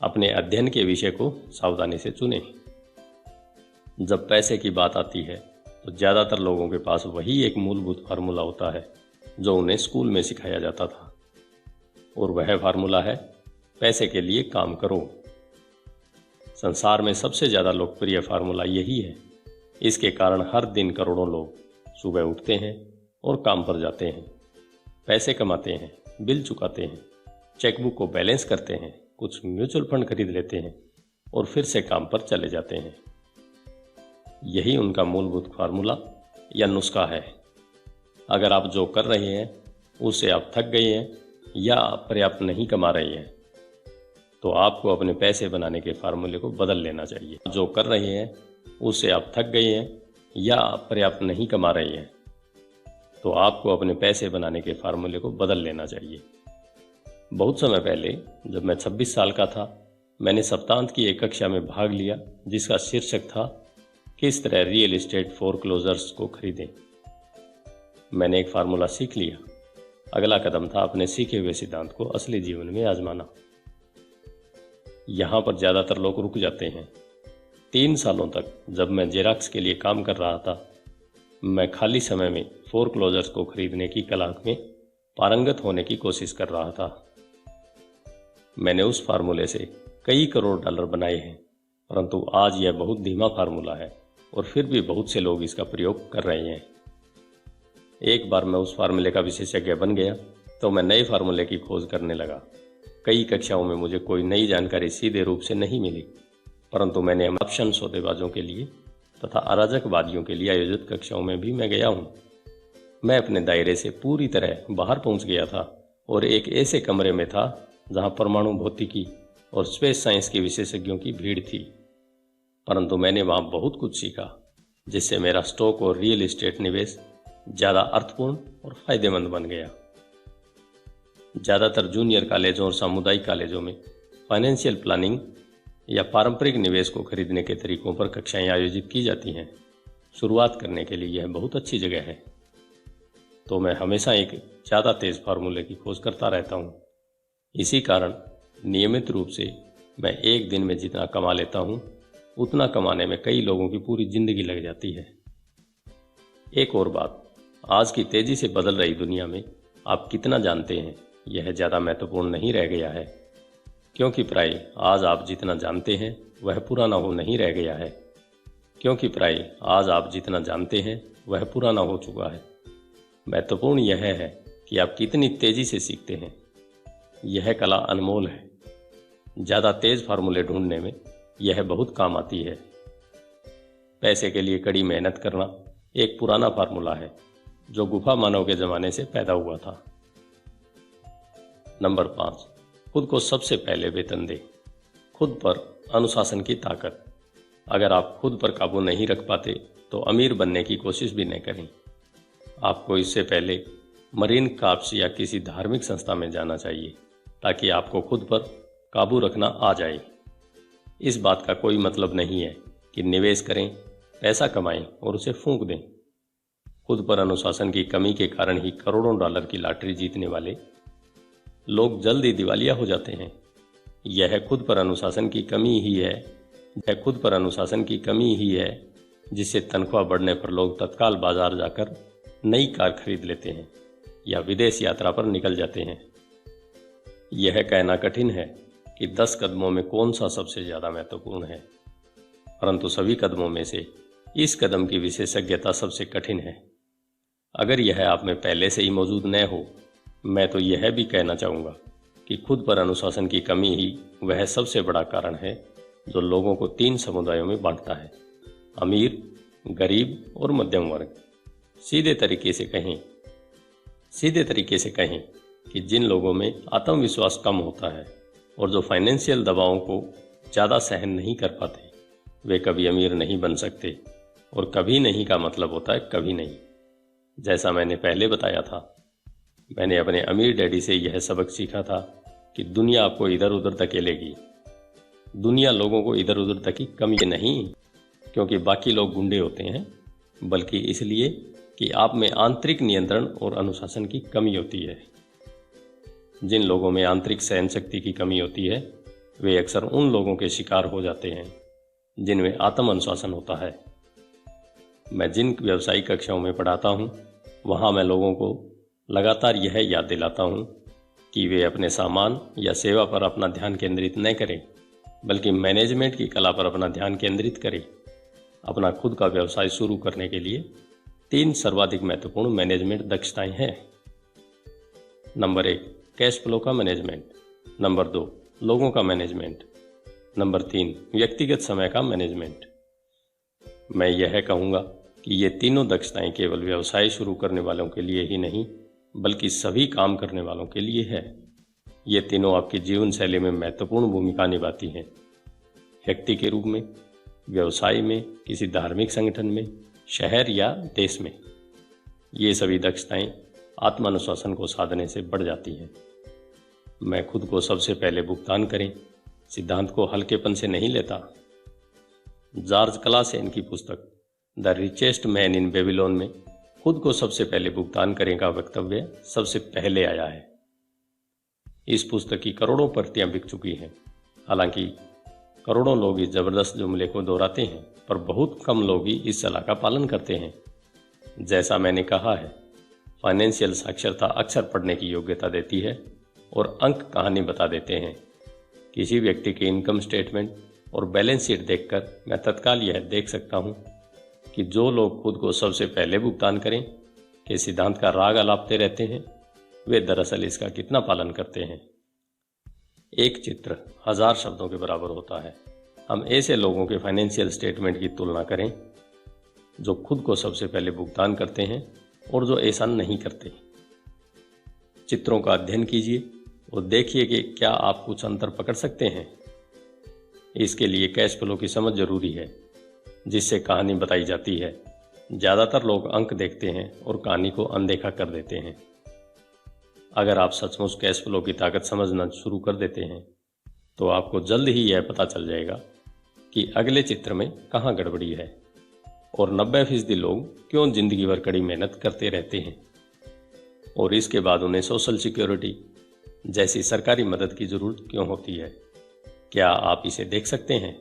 अपने अध्ययन के विषय को सावधानी से चुनें। जब पैसे की बात आती है तो ज़्यादातर लोगों के पास वही एक मूलभूत फार्मूला होता है जो उन्हें स्कूल में सिखाया जाता था, और वह फार्मूला है पैसे के लिए काम करो। संसार में सबसे ज़्यादा लोकप्रिय फार्मूला यही है। इसके कारण हर दिन करोड़ों लोग सुबह उठते हैं और काम पर जाते हैं, पैसे कमाते हैं, बिल चुकाते हैं, चेकबुक को बैलेंस करते हैं, कुछ म्यूचुअल फंड खरीद लेते हैं और फिर से काम पर चले जाते हैं। यही उनका मूलभूत फार्मूला या नुस्खा है। अगर आप जो कर रहे हैं उससे आप थक गए हैं या आप पर्याप्त नहीं कमा रहे हैं, तो आपको अपने पैसे बनाने के फार्मूले को बदल लेना चाहिए। जो कर रहे हैं उससे आप थक गए हैं या आप पर्याप्त नहीं कमा रहे हैं, तो आपको अपने पैसे बनाने के फार्मूले को बदल लेना चाहिए। बहुत समय पहले जब मैं 26 साल का था, मैंने सप्तांत की एक कक्षा में भाग लिया जिसका शीर्षक था किस तरह रियल एस्टेट फोरक्लोजर्स को खरीदें। मैंने एक फार्मूला सीख लिया। अगला कदम था अपने सीखे हुए सिद्धांत को असली जीवन में आजमाना। यहाँ पर ज़्यादातर लोग रुक जाते हैं। 3 सालों तक जब मैं जेरॉक्स के लिए काम कर रहा था, मैं खाली समय में फोरक्लोजर्स को खरीदने की कला में पारंगत होने की कोशिश कर रहा था। मैंने उस फार्मूले से कई करोड़ डॉलर बनाए हैं, परंतु आज यह बहुत धीमा फार्मूला है और फिर भी बहुत से लोग इसका प्रयोग कर रहे हैं। एक बार मैं उस फार्मूले का विशेषज्ञ बन गया तो मैं नए फार्मूले की खोज करने लगा। कई कक्षाओं में मुझे कोई नई जानकारी सीधे रूप से नहीं मिली, परंतु मैंने ऑप्शन सौदेबाजों के लिए तथा अराजकवादियों के लिए आयोजित कक्षाओं में भी मैं गया हूँ। मैं अपने दायरे से पूरी तरह बाहर पहुँच गया था और एक ऐसे कमरे में था जहाँ परमाणु भौतिकी और स्पेस साइंस के विशेषज्ञों की भीड़ थी, परंतु मैंने वहाँ बहुत कुछ सीखा जिससे मेरा स्टॉक और रियल एस्टेट निवेश ज़्यादा अर्थपूर्ण और फायदेमंद बन गया। ज़्यादातर जूनियर कॉलेजों और सामुदायिक कॉलेजों में फाइनेंशियल प्लानिंग या पारंपरिक निवेश को खरीदने के तरीकों पर कक्षाएं आयोजित की जाती हैं। शुरुआत करने के लिए यह बहुत अच्छी जगह है। तो मैं हमेशा एक ज़्यादा तेज़ फार्मूले की खोज करता रहता हूँ। इसी कारण नियमित रूप से मैं एक दिन में जितना कमा लेता हूँ उतना कमाने में कई लोगों की पूरी जिंदगी लग जाती है। एक और बात, आज की तेज़ी से बदल रही दुनिया में आप कितना जानते हैं यह ज़्यादा महत्वपूर्ण नहीं रह गया है, क्योंकि प्राय आज आप जितना जानते हैं वह पुराना हो नहीं रह गया है, क्योंकि प्राय आज आप जितना जानते हैं वह पुराना हो चुका है। महत्वपूर्ण यह है कि आप कितनी तेज़ी से सीखते हैं। यह कला अनमोल है। ज़्यादा तेज़ फार्मूले ढूंढने में यह बहुत काम आती है। पैसे के लिए कड़ी मेहनत करना एक पुराना फार्मूला है जो गुफा मानव के ज़माने से पैदा हुआ था। नंबर 5, खुद को सबसे पहले वेतन दें। खुद पर अनुशासन की ताकत। अगर आप खुद पर काबू नहीं रख पाते तो अमीर बनने की कोशिश भी न करें। आपको इससे पहले मरीन कॉर्प्स या किसी धार्मिक संस्था में जाना चाहिए ताकि आपको खुद पर काबू रखना आ जाए। इस बात का कोई मतलब नहीं है कि निवेश करें, पैसा कमाएं और उसे फूंक दें। खुद पर अनुशासन की कमी के कारण ही करोड़ों डॉलर की लॉटरी जीतने वाले लोग जल्दी दिवालिया हो जाते हैं। यह खुद पर अनुशासन की कमी ही है जिससे तनख्वाह बढ़ने पर लोग तत्काल बाजार जाकर नई कार खरीद लेते हैं या विदेश यात्रा पर निकल जाते हैं। यह कहना कठिन है कि 10 कदमों में कौन सा सबसे ज़्यादा महत्वपूर्ण है, परंतु सभी कदमों में से इस कदम की विशेषज्ञता सबसे कठिन है। अगर यह आप में पहले से ही मौजूद न हो, मैं तो यह भी कहना चाहूँगा कि खुद पर अनुशासन की कमी ही वह सबसे बड़ा कारण है जो लोगों को 3 समुदायों में बांटता है: अमीर, गरीब और मध्यम वर्ग। सीधे तरीके से कहें कि जिन लोगों में आत्मविश्वास कम होता है और जो फाइनेंशियल दबावों को ज़्यादा सहन नहीं कर पाते, वे कभी अमीर नहीं बन सकते। और कभी नहीं का मतलब होता है कभी नहीं। जैसा मैंने पहले बताया था, मैंने अपने अमीर डैडी से यह सबक सीखा था कि दुनिया आपको इधर उधर धकेलेगी। दुनिया लोगों को इधर उधर धकेलेगी नहीं क्योंकि बाकी लोग गुंडे होते हैं, बल्कि इसलिए कि आप में आंतरिक नियंत्रण और अनुशासन की कमी होती है। जिन लोगों में आंतरिक सहन शक्ति की कमी होती है, वे अक्सर उन लोगों के शिकार हो जाते हैं जिनमें आत्म अनुशासन होता है। मैं जिन व्यवसायिक कक्षाओं में पढ़ाता हूँ, वहाँ मैं लोगों को लगातार यह याद दिलाता हूँ कि वे अपने सामान या सेवा पर अपना ध्यान केंद्रित न करें, बल्कि मैनेजमेंट की कला पर अपना ध्यान केंद्रित करें। अपना खुद का व्यवसाय शुरू करने के लिए 3 सर्वाधिक महत्वपूर्ण मैनेजमेंट दक्षताएं हैं। नंबर 1, कैश फ्लो का मैनेजमेंट। नंबर 2, लोगों का मैनेजमेंट। नंबर 3, व्यक्तिगत समय का मैनेजमेंट। मैं यह कहूँगा कि ये तीनों दक्षताएं केवल व्यवसाय शुरू करने वालों के लिए ही नहीं, बल्कि सभी काम करने वालों के लिए है। ये तीनों आपकी जीवन शैली में महत्वपूर्ण भूमिका निभाती हैं। व्यक्ति के रूप में, व्यवसाय में, किसी धार्मिक संगठन में, शहर या देश में। ये सभी दक्षताएं आत्मानुशासन को साधने से बढ़ जाती हैं। मैं खुद को सबसे पहले भुगतान करें सिद्धांत को हल्केपन से नहीं लेता। जॉर्ज क्लासेन की पुस्तक the richest man in Babylon में खुद को सबसे पहले भुगतान करें का वक्तव्य सबसे पहले आया है। इस पुस्तक की करोड़ों प्रतियां बिक चुकी हैं। हालांकि करोड़ों लोग इस जबरदस्त जुमले को दोहराते हैं, पर बहुत कम लोग ही इस सलाह का पालन करते हैं। जैसा मैंने कहा है, फाइनेंशियल साक्षरता अक्सर पढ़ने की योग्यता देती है और अंक कहानी बता देते हैं। किसी व्यक्ति के इनकम स्टेटमेंट और बैलेंस शीट देखकर मैं तत्काल यह देख सकता हूँ कि जो लोग खुद को सबसे पहले भुगतान करें के सिद्धांत का राग अलापते रहते हैं, वे दरअसल इसका कितना पालन करते हैं। एक चित्र 1000 शब्दों के बराबर होता है। हम ऐसे लोगों के फाइनेंशियल स्टेटमेंट की तुलना करें जो खुद को सबसे पहले भुगतान करते हैं और जो ऐसा नहीं करते। चित्रों का अध्ययन कीजिए और देखिए कि क्या आप कुछ अंतर पकड़ सकते हैं। इसके लिए कैश फ्लो की समझ जरूरी है, जिससे कहानी बताई जाती है। ज़्यादातर लोग अंक देखते हैं और कहानी को अनदेखा कर देते हैं। अगर आप सचमुच कैश फ्लो की ताकत समझना शुरू कर देते हैं तो आपको जल्द ही यह पता चल जाएगा कि अगले चित्र में कहाँ गड़बड़ी है और 90% लोग क्यों जिंदगी भर कड़ी मेहनत करते रहते हैं और इसके बाद उन्हें सोशल सिक्योरिटी जैसी सरकारी मदद की जरूरत क्यों होती है। क्या आप इसे देख सकते हैं?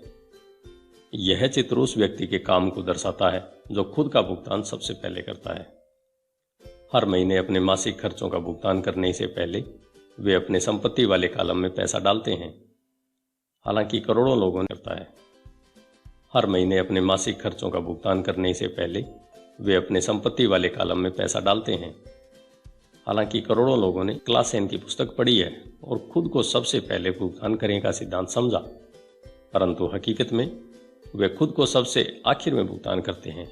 यह चित्र उस व्यक्ति के काम को दर्शाता है जो खुद का भुगतान सबसे पहले करता है। हर महीने अपने मासिक खर्चों का भुगतान करने से पहले वे अपने संपत्ति वाले कॉलम में पैसा डालते हैं। हालांकि करोड़ों लोगों ने करता है। हर महीने अपने मासिक खर्चों का भुगतान करने से पहले वे अपने संपत्ति वाले कॉलम में पैसा डालते हैं। हालांकि करोड़ों लोगों ने क्लास 10 की पुस्तक पढ़ी है और खुद को सबसे पहले भुगतान करने का सिद्धांत समझा, परंतु हकीकत में वे खुद को सबसे आखिर में भुगतान करते हैं।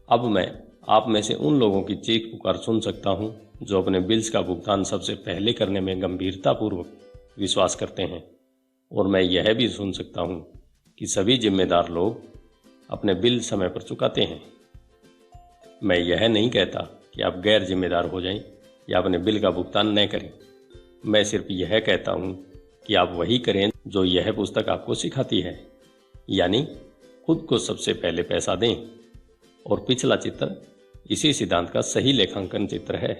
अब मैं आप में से उन लोगों की चीख पुकार सुन सकता हूं जो अपने बिल्स का भुगतान सबसे पहले करने में गंभीरतापूर्वक विश्वास करते हैं, और मैं यह भी सुन सकता हूं कि सभी जिम्मेदार लोग अपने बिल समय पर चुकाते हैं। मैं यह नहीं कहता कि आप गैर जिम्मेदार हो जाएं या अपने बिल का भुगतान न करें। मैं सिर्फ यह कहता हूं कि आप वही करें जो यह पुस्तक आपको सिखाती है, यानी खुद को सबसे पहले पैसा दें। और पिछला चित्र इसी सिद्धांत का सही लेखांकन चित्र है,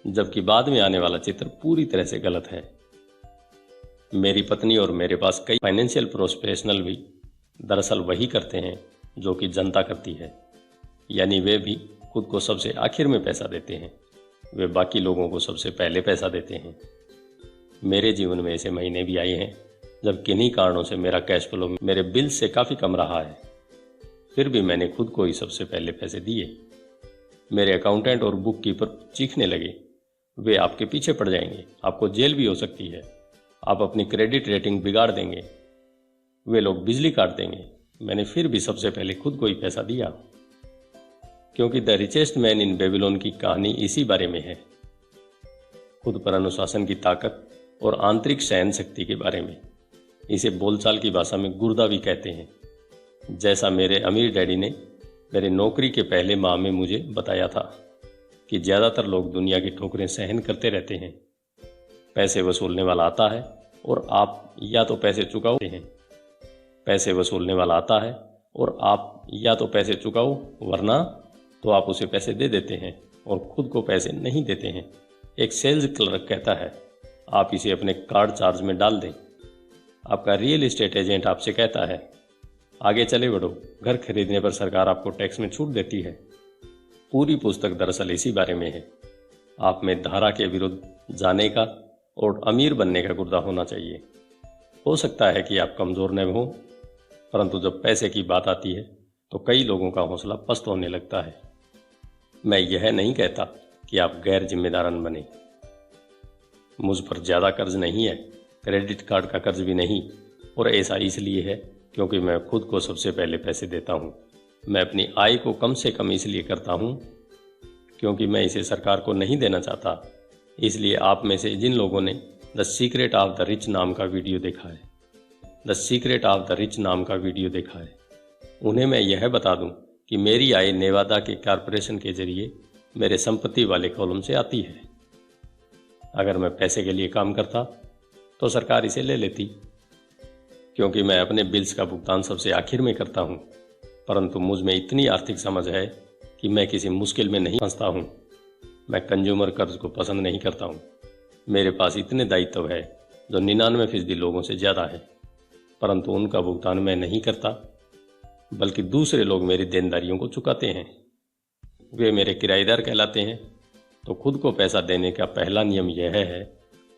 जबकि बाद में आने वाला चित्र पूरी तरह से गलत है। मेरी पत्नी और मेरे पास कई फाइनेंशियल प्रोफेशनल भी दरअसल वही करते हैं जो कि जनता करती है, यानी वे भी खुद को सबसे आखिर में पैसा देते हैं। वे बाकी लोगों को सबसे पहले पैसा देते हैं। मेरे जीवन में ऐसे महीने भी आए हैं जब किन्हीं कारणों से मेरा कैश फ्लो मेरे बिल से काफ़ी कम रहा है, फिर भी मैंने खुद को ही सबसे पहले पैसे दिए। मेरे अकाउंटेंट और बुक कीपर चीखने लगे, वे आपके पीछे पड़ जाएंगे, आपको जेल भी हो सकती है, आप अपनी क्रेडिट रेटिंग बिगाड़ देंगे, वे लोग बिजली काट देंगे। मैंने फिर भी सबसे पहले खुद को ही पैसा दिया, क्योंकि the richest man in Babylon की कहानी इसी बारे में है, खुद पर अनुशासन की ताकत और आंतरिक सहन शक्ति के बारे में। इसे बोलचाल की भाषा में गुर्दा भी कहते हैं। जैसा मेरे अमीर डैडी ने मेरे नौकरी के पहले माह में मुझे बताया था कि ज़्यादातर लोग दुनिया की ठोकरें सहन करते रहते हैं। पैसे वसूलने वाला आता है और आप या तो पैसे चुकाओ हैं, पैसे वसूलने वाला आता है और आप या तो पैसे चुकाओ, वरना तो आप उसे पैसे दे देते हैं और खुद को पैसे नहीं देते हैं। एक सेल्स क्लर्क कहता है, आप इसे अपने कार्ड चार्ज में डाल दें। आपका रियल एस्टेट एजेंट आपसे कहता है, आगे चले बढ़ो, घर खरीदने पर सरकार आपको टैक्स में छूट देती है। पूरी पुस्तक दरअसल इसी बारे में है। आप में धारा के विरुद्ध जाने का और अमीर बनने का गुर्दा होना चाहिए। हो सकता है कि आप कमज़ोर न हो, परंतु जब पैसे की बात आती है तो कई लोगों का हौसला पस्त होने लगता है। मैं यह नहीं कहता कि आप गैर जिम्मेदारन बने। मुझ पर ज़्यादा कर्ज नहीं है, क्रेडिट कार्ड का कर्ज भी नहीं, और ऐसा इसलिए है क्योंकि मैं खुद को सबसे पहले पैसे देता हूँ। मैं अपनी आय को कम से कम इसलिए करता हूँ क्योंकि मैं इसे सरकार को नहीं देना चाहता। इसलिए आप में से जिन लोगों ने the secret of the rich नाम का वीडियो देखा है, the secret of the rich नाम का वीडियो देखा है, उन्हें मैं यह बता दूं कि मेरी आय नेवादा के कॉरपोरेशन के जरिए मेरे संपत्ति वाले कॉलम से आती है। अगर मैं पैसे के लिए काम करता तो सरकार इसे ले लेती, क्योंकि मैं अपने बिल्स का भुगतान सबसे आखिर में करता हूँ। परंतु मुझ में इतनी आर्थिक समझ है कि मैं किसी मुश्किल में नहीं फंसता हूँ। मैं कंज्यूमर कर्ज को पसंद नहीं करता हूँ। मेरे पास इतने दायित्व है जो 99% लोगों से ज़्यादा है, परंतु उनका भुगतान मैं नहीं करता, बल्कि दूसरे लोग मेरी देनदारियों को चुकाते हैं। वे मेरे किराएदार कहलाते हैं। तो खुद को पैसा देने का पहला नियम यह है,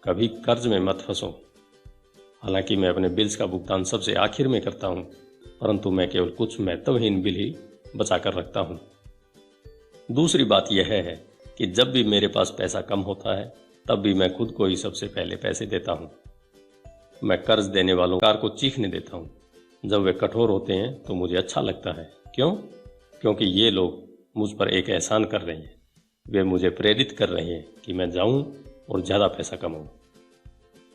कभी कर्ज में मत फंसो। हालांकि मैं अपने बिल्स का भुगतान सबसे आखिर में करता हूँ, परंतु मैं केवल कुछ महत्वहीन बिल ही बचा कर रखता हूँ। दूसरी बात यह है कि जब भी मेरे पास पैसा कम होता है तब भी मैं खुद को ही सबसे पहले पैसे देता हूँ। मैं कर्ज देने वालों कार को चीखने देता हूँ। जब वे कठोर होते हैं तो मुझे अच्छा लगता है। क्यों? क्योंकि ये लोग मुझ पर एक एहसान कर रहे हैं। वे मुझे प्रेरित कर रहे हैं कि मैं जाऊं और ज़्यादा पैसा कमाऊं।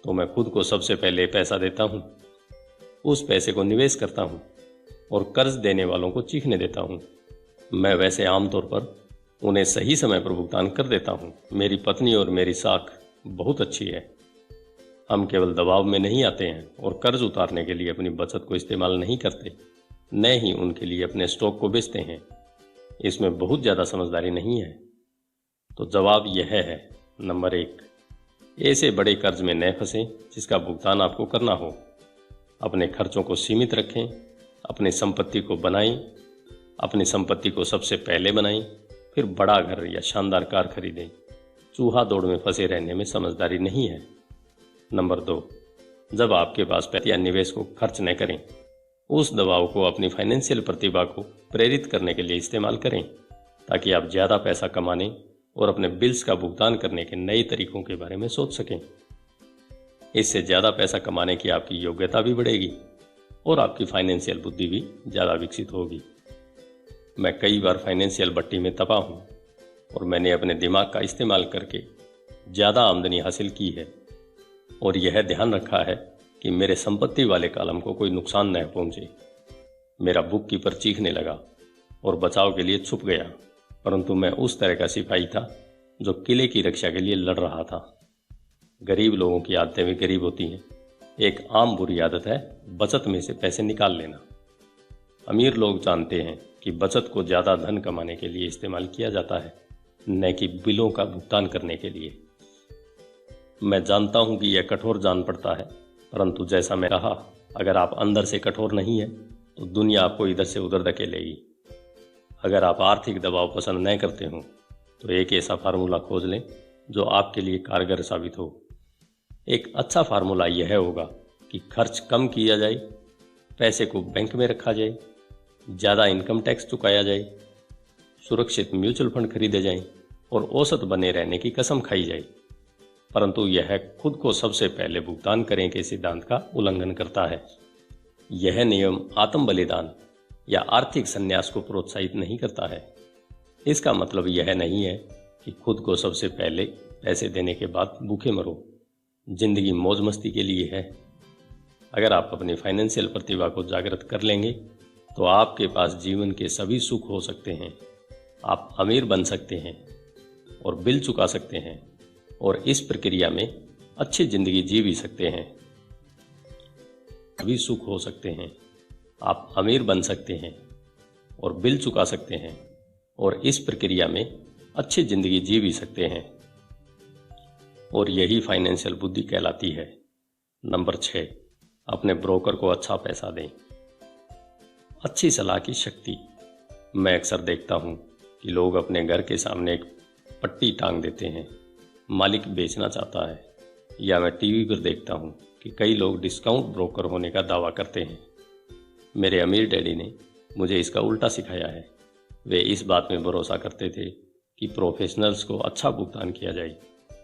तो मैं खुद को सबसे पहले पैसा देता हूं, उस पैसे को निवेश करता हूं और कर्ज देने वालों को चीखने देता हूं। मैं वैसे आमतौर पर उन्हें सही समय पर भुगतान कर देता हूँ। मेरी पत्नी और मेरी साख बहुत अच्छी है। हम केवल दबाव में नहीं आते हैं और कर्ज उतारने के लिए अपनी बचत को इस्तेमाल नहीं करते, न ही उनके लिए अपने स्टॉक को बेचते हैं। इसमें बहुत ज़्यादा समझदारी नहीं है। तो जवाब यह है, नंबर 1, ऐसे बड़े कर्ज में न फंसें जिसका भुगतान आपको करना हो। अपने खर्चों को सीमित रखें, अपनी संपत्ति को बनाएं, अपनी संपत्ति को सबसे पहले बनाएं, फिर बड़ा घर या शानदार कार खरीदें। चूहा दौड़ में फंसे रहने में समझदारी नहीं है। नंबर 2, जब आपके पास पैसे या निवेश को खर्च न करें, उस दबाव को अपनी फाइनेंशियल प्रतिभा को प्रेरित करने के लिए इस्तेमाल करें, ताकि आप ज़्यादा पैसा कमाने और अपने बिल्स का भुगतान करने के नए तरीकों के बारे में सोच सकें। इससे ज़्यादा पैसा कमाने की आपकी योग्यता भी बढ़ेगी और आपकी फाइनेंशियल बुद्धि भी ज़्यादा विकसित होगी। मैं कई बार फाइनेंशियल भट्टी में तपा हूँ और मैंने अपने दिमाग का इस्तेमाल करके ज़्यादा आमदनी हासिल की है और यह ध्यान रखा है कि मेरे संपत्ति वाले कॉलम को कोई नुकसान न पहुंचे। मेरा बुक कीपर चीखने लगा और बचाव के लिए छुप गया, परंतु मैं उस तरह का सिपाही था जो किले की रक्षा के लिए लड़ रहा था। गरीब लोगों की आदतें भी गरीब होती हैं। एक आम बुरी आदत है बचत में से पैसे निकाल लेना। अमीर लोग जानते हैं कि बचत को ज़्यादा धन कमाने के लिए इस्तेमाल किया जाता है, न कि बिलों का भुगतान करने के लिए। मैं जानता हूं कि यह कठोर जान पड़ता है, परंतु जैसा मैं कहा, अगर आप अंदर से कठोर नहीं हैं तो दुनिया आपको इधर से उधर धकेलेगी। अगर आप आर्थिक दबाव पसंद न करते हो तो एक ऐसा फार्मूला खोज लें जो आपके लिए कारगर साबित हो। एक अच्छा फार्मूला यह होगा कि खर्च कम किया जाए, पैसे को बैंक में रखा जाए, ज़्यादा इनकम टैक्स चुकाया जाए, सुरक्षित म्यूचुअल फंड खरीदे जाएं और औसत बने रहने की कसम खाई जाए। परंतु यह खुद को सबसे पहले भुगतान करें के सिद्धांत का उल्लंघन करता है। यह नियम आत्म बलिदान या आर्थिक संन्यास को प्रोत्साहित नहीं करता है। इसका मतलब यह नहीं है कि खुद को सबसे पहले पैसे देने के बाद भूखे मरो। जिंदगी मौज मस्ती के लिए है। अगर आप अपनी फाइनेंशियल प्रतिभा को जागृत कर लेंगे तो आपके पास जीवन के सभी सुख हो सकते हैं। आप अमीर बन सकते हैं और बिल चुका सकते हैं और इस प्रक्रिया में अच्छी जिंदगी जी भी सकते हैं। सभी सुख हो सकते हैं। आप अमीर बन सकते हैं और बिल चुका सकते हैं और इस प्रक्रिया में अच्छी जिंदगी जी भी सकते हैं। और यही फाइनेंशियल बुद्धि कहलाती है। नंबर 6, अपने ब्रोकर को अच्छा पैसा दें। अच्छी सलाह की शक्ति। मैं अक्सर देखता हूं कि लोग अपने घर के सामने एक पट्टी टांग देते हैं, मालिक बेचना चाहता है। या मैं टीवी पर देखता हूं कि कई लोग डिस्काउंट ब्रोकर होने का दावा करते हैं। मेरे अमीर डैडी ने मुझे इसका उल्टा सिखाया है। वे इस बात में भरोसा करते थे कि प्रोफेशनल्स को अच्छा भुगतान किया जाए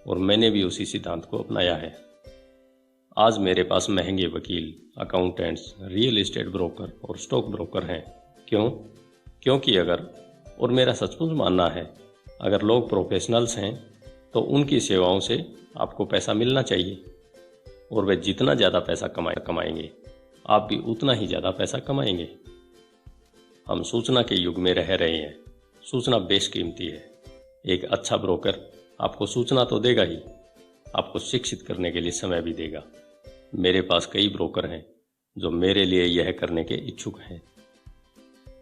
और मैंने भी उसी सिद्धांत को अपनाया है। आज मेरे पास महंगे वकील, अकाउंटेंट्स, रियल एस्टेट ब्रोकर और स्टॉक ब्रोकर हैं। क्यों? क्योंकि और मेरा सचमुच मानना है, अगर लोग प्रोफेशनल्स हैं तो उनकी सेवाओं से आपको पैसा मिलना चाहिए और वे जितना ज़्यादा पैसा कमाएंगे आप भी उतना ही ज़्यादा पैसा कमाएंगे। हम सूचना के युग में रह रहे हैं। सूचना बेशकीमती है। एक अच्छा ब्रोकर आपको सूचना तो देगा ही, आपको शिक्षित करने के लिए समय भी देगा। मेरे पास कई ब्रोकर हैं जो मेरे लिए यह करने के इच्छुक हैं।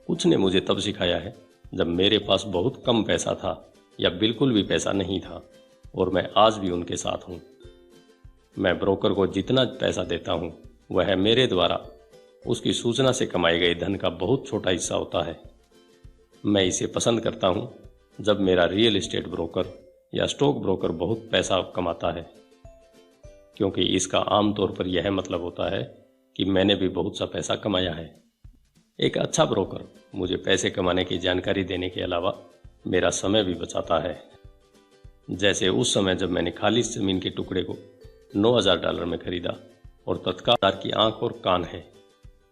कुछ ने मुझे तब सिखाया है जब मेरे पास बहुत कम पैसा था या बिल्कुल भी पैसा नहीं था, और मैं आज भी उनके साथ हूँ। मैं ब्रोकर को जितना पैसा देता हूँ वह मेरे द्वारा उसकी सूचना से कमाए गए धन का बहुत छोटा हिस्सा होता है। मैं इसे पसंद करता हूँ जब मेरा रियल एस्टेट ब्रोकर या स्टॉक ब्रोकर बहुत पैसा कमाता है, क्योंकि इसका आमतौर पर यह मतलब होता है कि मैंने भी बहुत सा पैसा कमाया है। एक अच्छा ब्रोकर मुझे पैसे कमाने की जानकारी देने के अलावा मेरा समय भी बचाता है। जैसे उस समय जब मैंने खालिस ज़मीन के टुकड़े को $9,000 में खरीदा और तत्काल की आंख और कान है।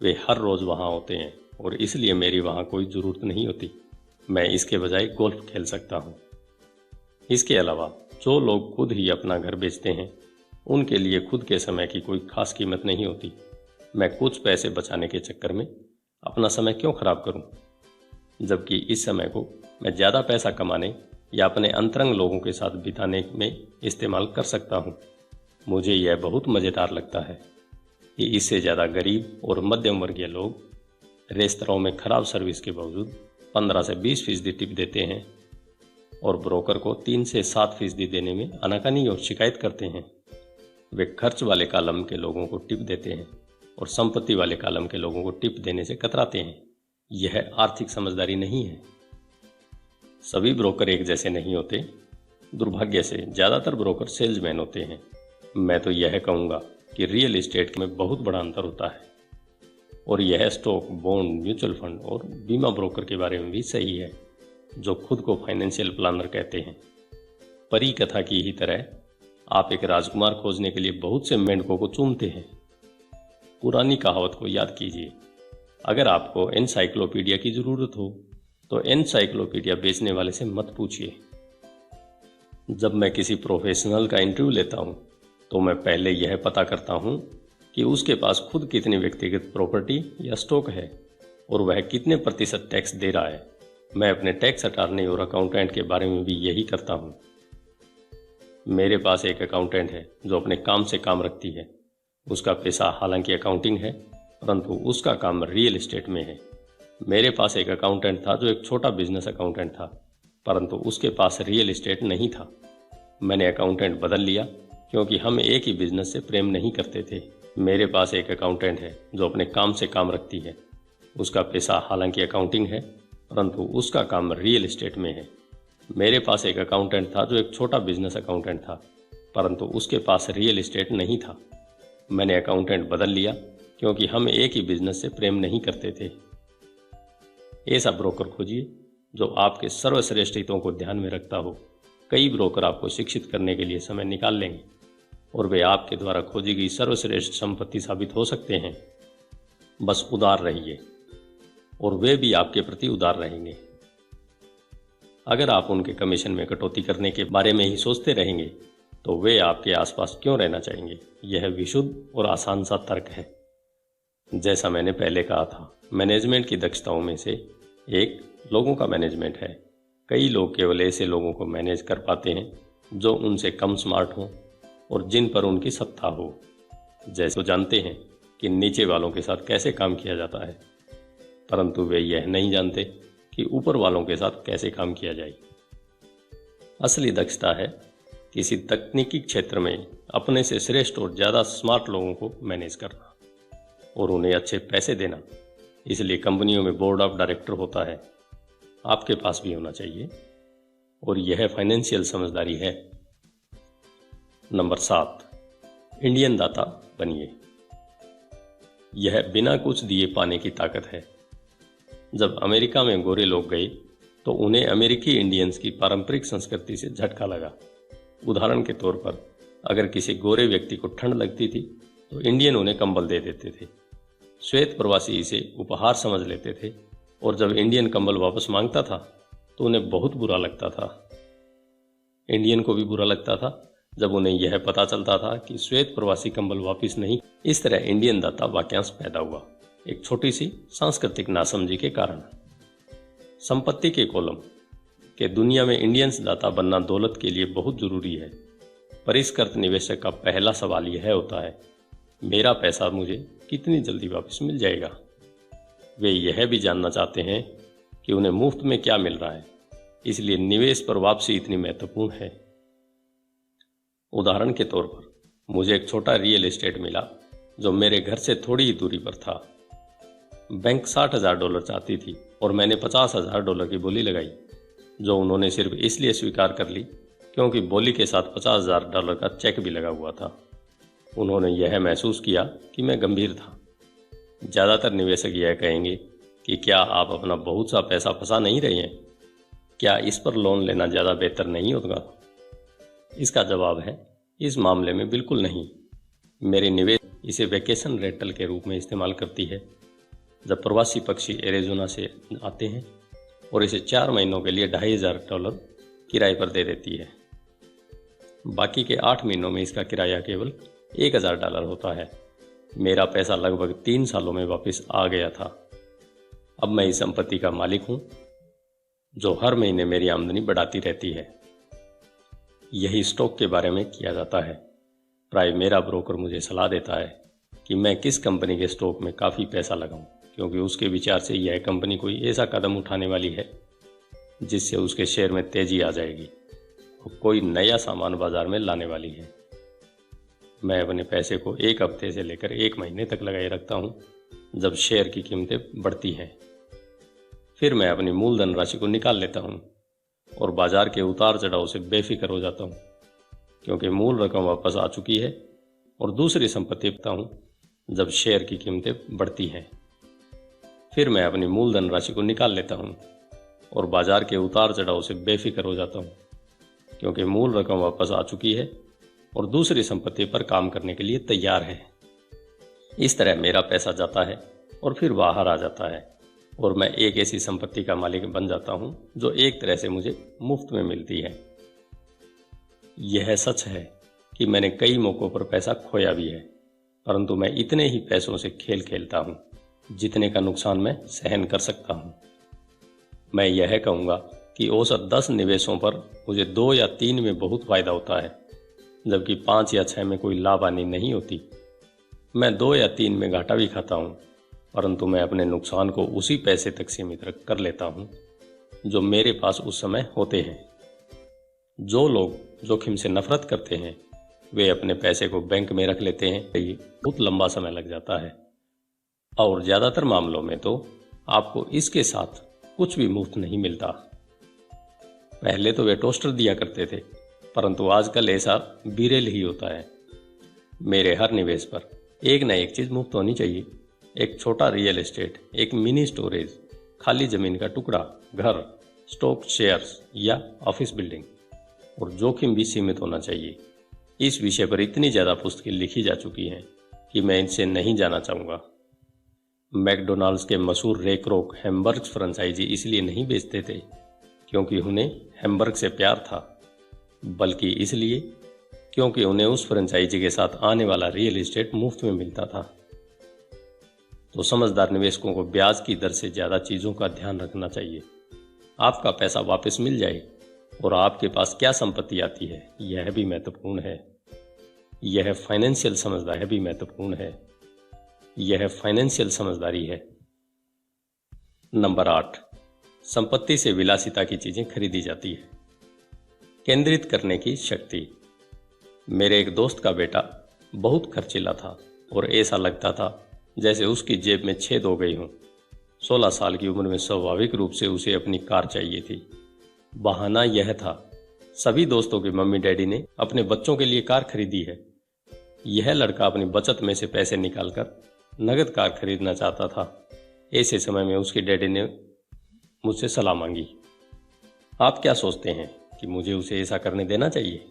वे हर रोज़ वहाँ होते हैं और इसलिए मेरी वहाँ कोई ज़रूरत नहीं होती। मैं इसके बजाय गोल्फ खेल सकता हूँ। इसके अलावा जो लोग खुद ही अपना घर बेचते हैं उनके लिए खुद के समय की कोई खास कीमत नहीं होती। मैं कुछ पैसे बचाने के चक्कर में अपना समय क्यों खराब करूं, जबकि इस समय को मैं ज़्यादा पैसा कमाने या अपने अंतरंग लोगों के साथ बिताने में इस्तेमाल कर सकता हूँ। मुझे यह बहुत मज़ेदार लगता है कि इससे ज़्यादा गरीब और मध्यम वर्गीय लोग रेस्तरां में खराब सर्विस के बावजूद 15 से 20% टिप देते हैं और ब्रोकर को 3 से 7% देने में आनाकानी और शिकायत करते हैं। वे खर्च वाले कॉलम के लोगों को टिप देते हैं और संपत्ति वाले कॉलम के लोगों को टिप देने से कतराते हैं। यह आर्थिक समझदारी नहीं है। सभी ब्रोकर एक जैसे नहीं होते। दुर्भाग्य से ज़्यादातर ब्रोकर सेल्समैन होते हैं। मैं तो यह कहूँगा कि रियल एस्टेट में बहुत बड़ा अंतर होता है और यह स्टॉक, बॉन्ड, म्यूचुअल फंड और बीमा ब्रोकर के बारे में भी सही है, जो खुद को फाइनेंशियल प्लानर कहते हैं। परी कथा की ही तरह आप एक राजकुमार खोजने के लिए बहुत से मेंढकों को चूमते हैं। पुरानी कहावत को याद कीजिए, अगर आपको एनसाइक्लोपीडिया की ज़रूरत हो तो एनसाइक्लोपीडिया बेचने वाले से मत पूछिए। जब मैं किसी प्रोफेशनल का इंटरव्यू लेता हूँ तो मैं पहले यह पता करता हूँ कि उसके पास खुद कितनी व्यक्तिगत प्रॉपर्टी या स्टॉक है और वह कितने प्रतिशत टैक्स दे रहा है। मैं अपने टैक्स अटॉर्नी और अकाउंटेंट के बारे में भी यही करता हूँ। मेरे पास एक अकाउंटेंट है जो अपने काम से काम रखती है। उसका पेशा हालांकि अकाउंटिंग है, परंतु उसका काम रियल एस्टेट में है। मेरे पास एक अकाउंटेंट था जो एक छोटा बिजनेस अकाउंटेंट था, परंतु उसके पास रियल एस्टेट नहीं था। मैंने अकाउंटेंट बदल लिया क्योंकि हम एक ही बिजनेस से प्रेम नहीं करते थे। मेरे पास एक अकाउंटेंट है जो अपने काम से काम रखती है। उसका पेशा हालांकि अकाउंटिंग है, परंतु उसका काम रियल एस्टेट में है। मेरे पास एक अकाउंटेंट था जो एक छोटा बिजनेस अकाउंटेंट था, परंतु उसके पास रियल एस्टेट नहीं था। मैंने अकाउंटेंट बदल लिया क्योंकि हम एक ही बिजनेस से प्रेम नहीं करते थे। ऐसा ब्रोकर खोजिए जो आपके सर्वश्रेष्ठ हितों को ध्यान में रखता हो। कई ब्रोकर आपको शिक्षित करने के लिए समय निकाल लेंगे और वे आपके द्वारा खोजी गई सर्वश्रेष्ठ संपत्ति साबित हो सकते हैं। बस उदार रहिए और वे भी आपके प्रति उदार रहेंगे। अगर आप उनके कमीशन में कटौती करने के बारे में ही सोचते रहेंगे तो वे आपके आसपास क्यों रहना चाहेंगे। यह विशुद्ध और आसान सा तर्क है। जैसा मैंने पहले कहा था, मैनेजमेंट की दक्षताओं में से एक लोगों का मैनेजमेंट है। कई लोग केवल ऐसे लोगों को मैनेज कर पाते हैं जो उनसे कम स्मार्ट हों और जिन पर उनकी सत्ता हो। जैसे तो जानते हैं कि नीचे वालों के साथ कैसे काम किया जाता है, परंतु वे यह नहीं जानते कि ऊपर वालों के साथ कैसे काम किया जाए। असली दक्षता है किसी तकनीकी क्षेत्र में अपने से श्रेष्ठ और ज़्यादा स्मार्ट लोगों को मैनेज करना और उन्हें अच्छे पैसे देना। इसलिए कंपनियों में बोर्ड ऑफ डायरेक्टर होता है, आपके पास भी होना चाहिए, और यह फाइनेंशियल समझदारी है। नंबर 7, इंडियन दाता बनिए। यह बिना कुछ दिए पाने की ताकत है। जब अमेरिका में गोरे लोग गए तो उन्हें अमेरिकी इंडियंस की पारंपरिक संस्कृति से झटका लगा। उदाहरण के तौर पर, अगर किसी गोरे व्यक्ति को ठंड लगती थी तो इंडियन उन्हें कंबल दे देते थे। श्वेत प्रवासी इसे उपहार समझ लेते थे और जब इंडियन कंबल वापस मांगता था तो उन्हें बहुत बुरा लगता था। इंडियन को भी बुरा लगता था जब उन्हें यह पता चलता था कि श्वेत प्रवासी कंबल वापस नहीं। इस तरह इंडियन दाता वाक्यांश पैदा हुआ, एक छोटी सी सांस्कृतिक नासमझी के कारण। संपत्ति के कॉलम के दुनिया में इंडियंस दाता बनना दौलत के लिए बहुत जरूरी है। परिष्कृत निवेशक का पहला सवाल यह होता है, मेरा पैसा मुझे कितनी जल्दी वापस मिल जाएगा। वे यह भी जानना चाहते हैं कि उन्हें मुफ्त में क्या मिल रहा है, इसलिए निवेश पर वापसी इतनी महत्वपूर्ण है। उदाहरण के तौर पर, मुझे एक छोटा रियल एस्टेट मिला जो मेरे घर से थोड़ी ही दूरी पर था। बैंक $60,000 चाहती थी और मैंने $50,000 की बोली लगाई, जो उन्होंने सिर्फ इसलिए स्वीकार कर ली क्योंकि बोली के साथ $50,000 का चेक भी लगा हुआ था। उन्होंने यह महसूस किया कि मैं गंभीर था। ज़्यादातर निवेशक यह कहेंगे कि क्या आप अपना बहुत सा पैसा फंसा नहीं रहे हैं, क्या इस पर लोन लेना ज़्यादा बेहतर नहीं होगा। इसका जवाब है, इस मामले में बिल्कुल नहीं। मेरे निवेश इसे वैकेशन रेंटल के रूप में इस्तेमाल करती है। जब प्रवासी पक्षी एरिज़ोना से आते हैं और इसे 4 महीनों के लिए $2,500 किराए पर दे देती है। बाकी के 8 महीनों में इसका किराया केवल $1,000 होता है। मेरा पैसा लगभग 3 सालों में वापस आ गया था। अब मैं इस संपत्ति का मालिक हूँ। जो हर महीने मेरी आमदनी बढ़ाती रहती है। यही स्टॉक के बारे में किया जाता है। प्राय मेरा ब्रोकर मुझे सलाह देता है कि मैं किस कंपनी के स्टॉक में काफ़ी पैसा लगाऊं, क्योंकि उसके विचार से यह कंपनी कोई ऐसा कदम उठाने वाली है जिससे उसके शेयर में तेजी आ जाएगी और कोई नया सामान बाजार में लाने वाली है। मैं अपने पैसे को एक हफ्ते से लेकर एक महीने तक लगाए रखता हूं, जब शेयर की कीमतें बढ़ती हैं। फिर मैं अपनी मूलधन राशि को निकाल लेता हूं और बाजार के उतार चढ़ाव से बेफिक्र हो जाता हूं, क्योंकि मूल रकम वापस आ चुकी है और दूसरी संपत्ति पाता हूं जब शेयर की कीमतें बढ़ती हैं। फिर मैं अपनी मूलधन राशि को निकाल लेता हूं और बाजार के उतार चढ़ाव से बेफिक्र हो जाता हूं, क्योंकि मूल रकम वापस आ चुकी है और दूसरी संपत्ति पर काम करने के लिए तैयार है। इस तरह मेरा पैसा जाता है और फिर बाहर आ जाता है और मैं एक ऐसी संपत्ति का मालिक बन जाता हूं जो एक तरह से मुझे मुफ्त में मिलती है। यह सच है कि मैंने कई मौक़ों पर पैसा खोया भी है, परंतु मैं इतने ही पैसों से खेल खेलता हूं जितने का नुकसान मैं सहन कर सकता हूं। मैं यह कहूँगा कि औसत 10 निवेशों पर मुझे 2 या 3 में बहुत फायदा होता है, जबकि 5 या 6 में कोई लाभ हानि नहीं होती। मैं 2 या 3 में घाटा भी खाता हूँ, परंतु मैं अपने नुकसान को उसी पैसे तक सीमित कर लेता हूँ जो मेरे पास उस समय होते हैं। जो लोग जोखिम से नफरत करते हैं वे अपने पैसे को बैंक में रख लेते हैं। ये बहुत लंबा समय लग जाता है और ज़्यादातर मामलों में तो आपको इसके साथ कुछ भी मुफ्त नहीं मिलता। पहले तो वे टोस्टर दिया करते थे, परंतु आजकल ऐसा बिरेल ही होता है। मेरे हर निवेश पर एक न एक चीज़ मुफ्त होनी चाहिए। एक छोटा रियल एस्टेट, एक मिनी स्टोरेज, खाली ज़मीन का टुकड़ा, घर, स्टॉक शेयर्स या ऑफिस बिल्डिंग, और जोखिम भी सीमित होना चाहिए। इस विषय पर इतनी ज़्यादा पुस्तकें लिखी जा चुकी हैं कि मैं इनसे नहीं जाना चाहूँगा। मैकडोनाल्ड्स के मशहूर रे क्रोक हैमबर्ग्स फ्रेंचाइजी इसलिए नहीं बेचते थे क्योंकि उन्हें हैमबर्ग से प्यार था, बल्कि इसलिए क्योंकि उन्हें उस फ्रेंचाइजी के साथ आने वाला रियल एस्टेट मुफ्त में मिलता था। तो समझदार निवेशकों को ब्याज की दर से ज़्यादा चीज़ों का ध्यान रखना चाहिए। आपका पैसा वापस मिल जाए और आपके पास क्या संपत्ति आती है, यह भी महत्वपूर्ण है। यह फाइनेंशियल समझदारी भी महत्वपूर्ण है। यह फाइनेंशियल समझदारी है। नंबर 8, संपत्ति से विलासिता की चीजें खरीदी जाती है। केंद्रित करने की शक्ति। मेरे एक दोस्त का बेटा बहुत खर्चीला था और ऐसा लगता था जैसे उसकी जेब में छेद हो गई हो। 16 साल की उम्र में स्वाभाविक रूप से उसे अपनी कार चाहिए थी। बहाना यह था, सभी दोस्तों के मम्मी डैडी ने अपने बच्चों के लिए कार खरीदी है। यह लड़का अपनी बचत में से पैसे निकालकर नगद कार खरीदना चाहता था। ऐसे समय में उसके डैडी ने मुझसे सलाह मांगी, आप क्या सोचते हैं कि मुझे उसे ऐसा करने देना चाहिए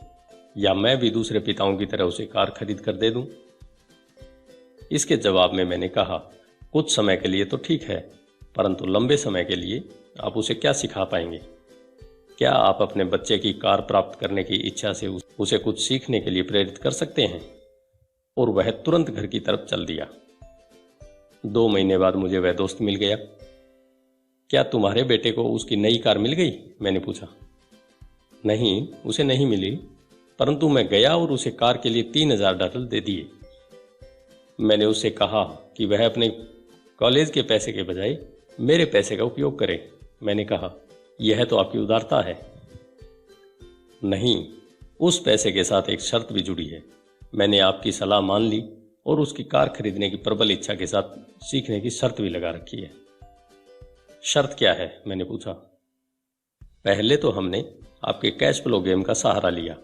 या मैं भी दूसरे पिताओं की तरह उसे कार खरीद कर दे दूं? इसके जवाब में मैंने कहा, कुछ समय के लिए तो ठीक है, परंतु लंबे समय के लिए आप उसे क्या सिखा पाएंगे? क्या आप अपने बच्चे की कार प्राप्त करने की इच्छा से उसे कुछ सीखने के लिए प्रेरित कर सकते हैं? और वह तुरंत घर की तरफ चल दिया। 2 महीने बाद मुझे वह दोस्त मिल गया। क्या तुम्हारे बेटे को उसकी नई कार मिल गई? मैंने पूछा। नहीं, उसे नहीं मिली, परंतु मैं गया और उसे कार के लिए $3000 दे दिए। मैंने उससे कहा कि वह अपने कॉलेज के पैसे के बजाय मेरे पैसे का उपयोग करे। मैंने कहा, यह तो आपकी उदारता है। नहीं, उस पैसे के साथ एक शर्त भी जुड़ी है। मैंने आपकी सलाह मान ली और उसकी कार खरीदने की प्रबल इच्छा के साथ सीखने की शर्त भी लगा रखी है। शर्त क्या है? मैंने पूछा। पहले तो हमने आपके कैश फ्लो गेम का सहारा लिया।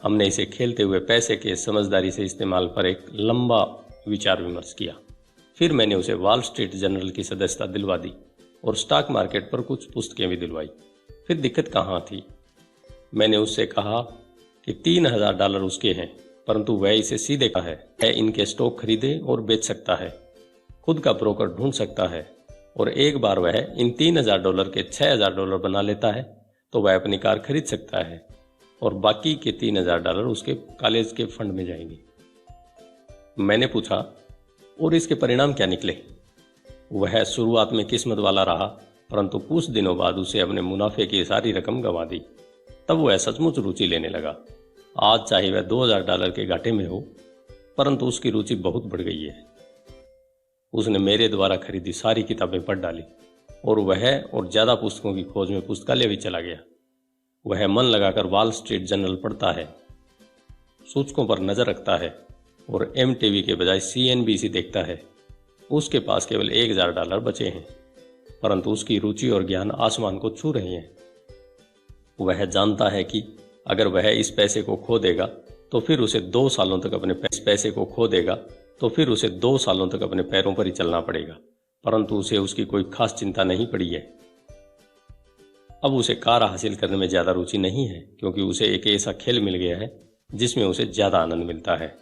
हमने इसे खेलते हुए पैसे के समझदारी से इस्तेमाल पर एक लंबा विचार विमर्श किया। फिर मैंने उसे वॉल स्ट्रीट जर्नल की सदस्यता दिलवा दी और स्टॉक मार्केट पर कुछ पुस्तकें भी दिलवाई। फिर दिक्कत कहाँ थी? मैंने उससे कहा कि $3000 उसके हैं, परंतु वह इसे सीधे कहा है, वह इनके स्टॉक खरीदे और बेच सकता है, खुद का ब्रोकर ढूंढ सकता है, और एक बार वह इन $3000 के $6000 बना लेता है तो वह अपनी कार खरीद सकता है और बाकी के $3000 उसके कॉलेज के फंड में जाएंगे। मैंने पूछा, और इसके परिणाम क्या निकले? वह शुरुआत में किस्मत वाला रहा, परंतु कुछ दिनों बाद उसे अपने मुनाफे की सारी रकम गंवा दी। तब वह सचमुच रुचि लेने लगा। आज चाहे वह $2000 के घाटे में हो, परंतु उसकी रुचि बहुत बढ़ गई है। उसने मेरे द्वारा खरीदी सारी किताबें पढ़ डाली और वह और ज्यादा पुस्तकों की खोज में पुस्तकालय भी चला गया। वह मन लगाकर वॉल स्ट्रीट जर्नल पढ़ता है, सूचकों पर नजर रखता है और MTV के बजाय CNBC देखता है। उसके पास केवल $1000 बचे हैं, परंतु उसकी रुचि और ज्ञान आसमान को छू रहे हैं। वह जानता है कि अगर वह इस पैसे को खो देगा तो फिर उसे 2 सालों तक अपने पैरों पर ही चलना पड़ेगा, परंतु उसे उसकी कोई खास चिंता नहीं पड़ी है। अब उसे कार हासिल करने में ज्यादा रुचि नहीं है, क्योंकि उसे एक ऐसा खेल मिल गया है जिसमें उसे ज्यादा आनंद मिलता है।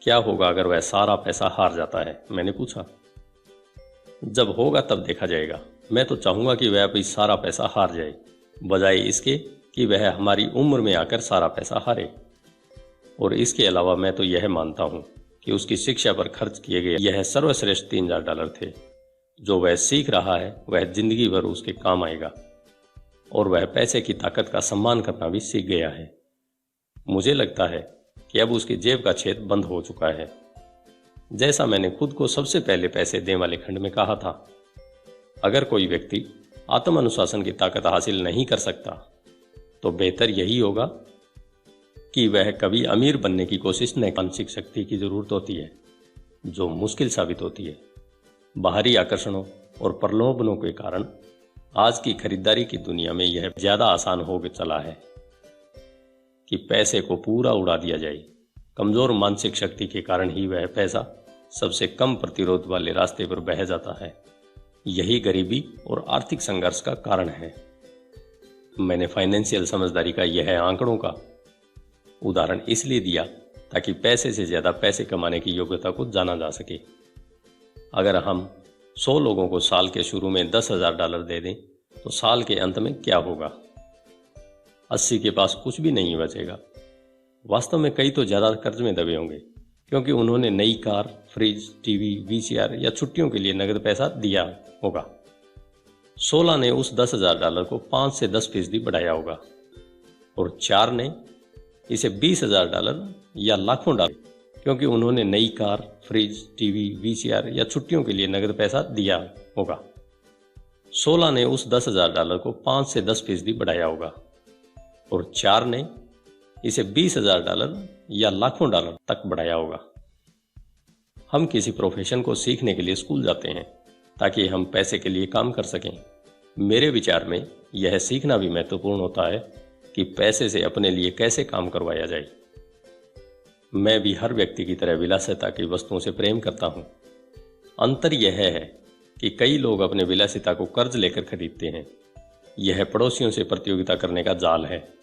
क्या होगा अगर वह सारा पैसा हार जाता है? मैंने पूछा। जब होगा तब देखा जाएगा। मैं तो चाहूंगा कि वह अभी सारा पैसा हार जाए, बजाय इसके कि वह हमारी उम्र में आकर सारा पैसा हारे। और इसके अलावा मैं तो यह मानता हूं कि उसकी शिक्षा पर खर्च किए गए यह सर्वश्रेष्ठ $3000 थे। जो वह सीख रहा है वह जिंदगी भर उसके काम आएगा, और वह पैसे की ताकत का सम्मान करना भी सीख गया है। मुझे लगता है कि अब उसकी जेब का छेद बंद हो चुका है। जैसा मैंने खुद को सबसे पहले पैसे देने वाले खंड में कहा था, अगर कोई व्यक्ति आत्म अनुशासन की ताकत हासिल नहीं कर सकता तो बेहतर यही होगा कि वह कभी अमीर बनने की कोशिश न। मानसिक शक्ति की जरूरत होती है जो मुश्किल साबित होती है। बाहरी आकर्षणों और प्रलोभनों के कारण आज की खरीदारी की दुनिया में यह ज्यादा आसान हो चला है कि पैसे को पूरा उड़ा दिया जाए। कमजोर मानसिक शक्ति के कारण ही वह पैसा सबसे कम प्रतिरोध वाले रास्ते पर बह जाता है। यही गरीबी और आर्थिक संघर्ष का कारण है। मैंने फाइनेंशियल समझदारी का यह आंकड़ों का उदाहरण इसलिए दिया ताकि पैसे से ज्यादा पैसे कमाने की योग्यता को जाना जा सके। अगर हम 100 लोगों को साल के शुरू में $10,000 दे दें तो साल के अंत में क्या होगा? 80 के पास कुछ भी नहीं बचेगा। वास्तव में कई तो ज्यादा कर्ज में दबे होंगे, क्योंकि उन्होंने नई कार, फ्रिज, टीवी, VCR या छुट्टियों के लिए नगद पैसा दिया होगा। 16 ने उस $10,000 को 5 से 10% बढ़ाया होगा, और 4 ने इसे $20,000 या लाखों डॉलर, क्योंकि उन्होंने नई कार, फ्रिज, टीवी, VCR या छुट्टियों के लिए नगद पैसा दिया होगा। 16 ने उस $10,000 को 5 से 10% बढ़ाया होगा, और 4 ने इसे $20,000 या लाखों डॉलर तक बढ़ाया होगा। हम किसी प्रोफेशन को सीखने के लिए स्कूल जाते हैं ताकि हम पैसे के लिए काम कर सकें। मेरे विचार में यह सीखना भी महत्वपूर्ण होता है कि पैसे से अपने लिए कैसे काम करवाया जाए। मैं भी हर व्यक्ति की तरह विलासिता की वस्तुओं से प्रेम करता हूं। अंतर यह है कि कई लोग अपने विलासिता को कर्ज लेकर खरीदते हैं। यह पड़ोसियों से प्रतियोगिता करने का जाल है।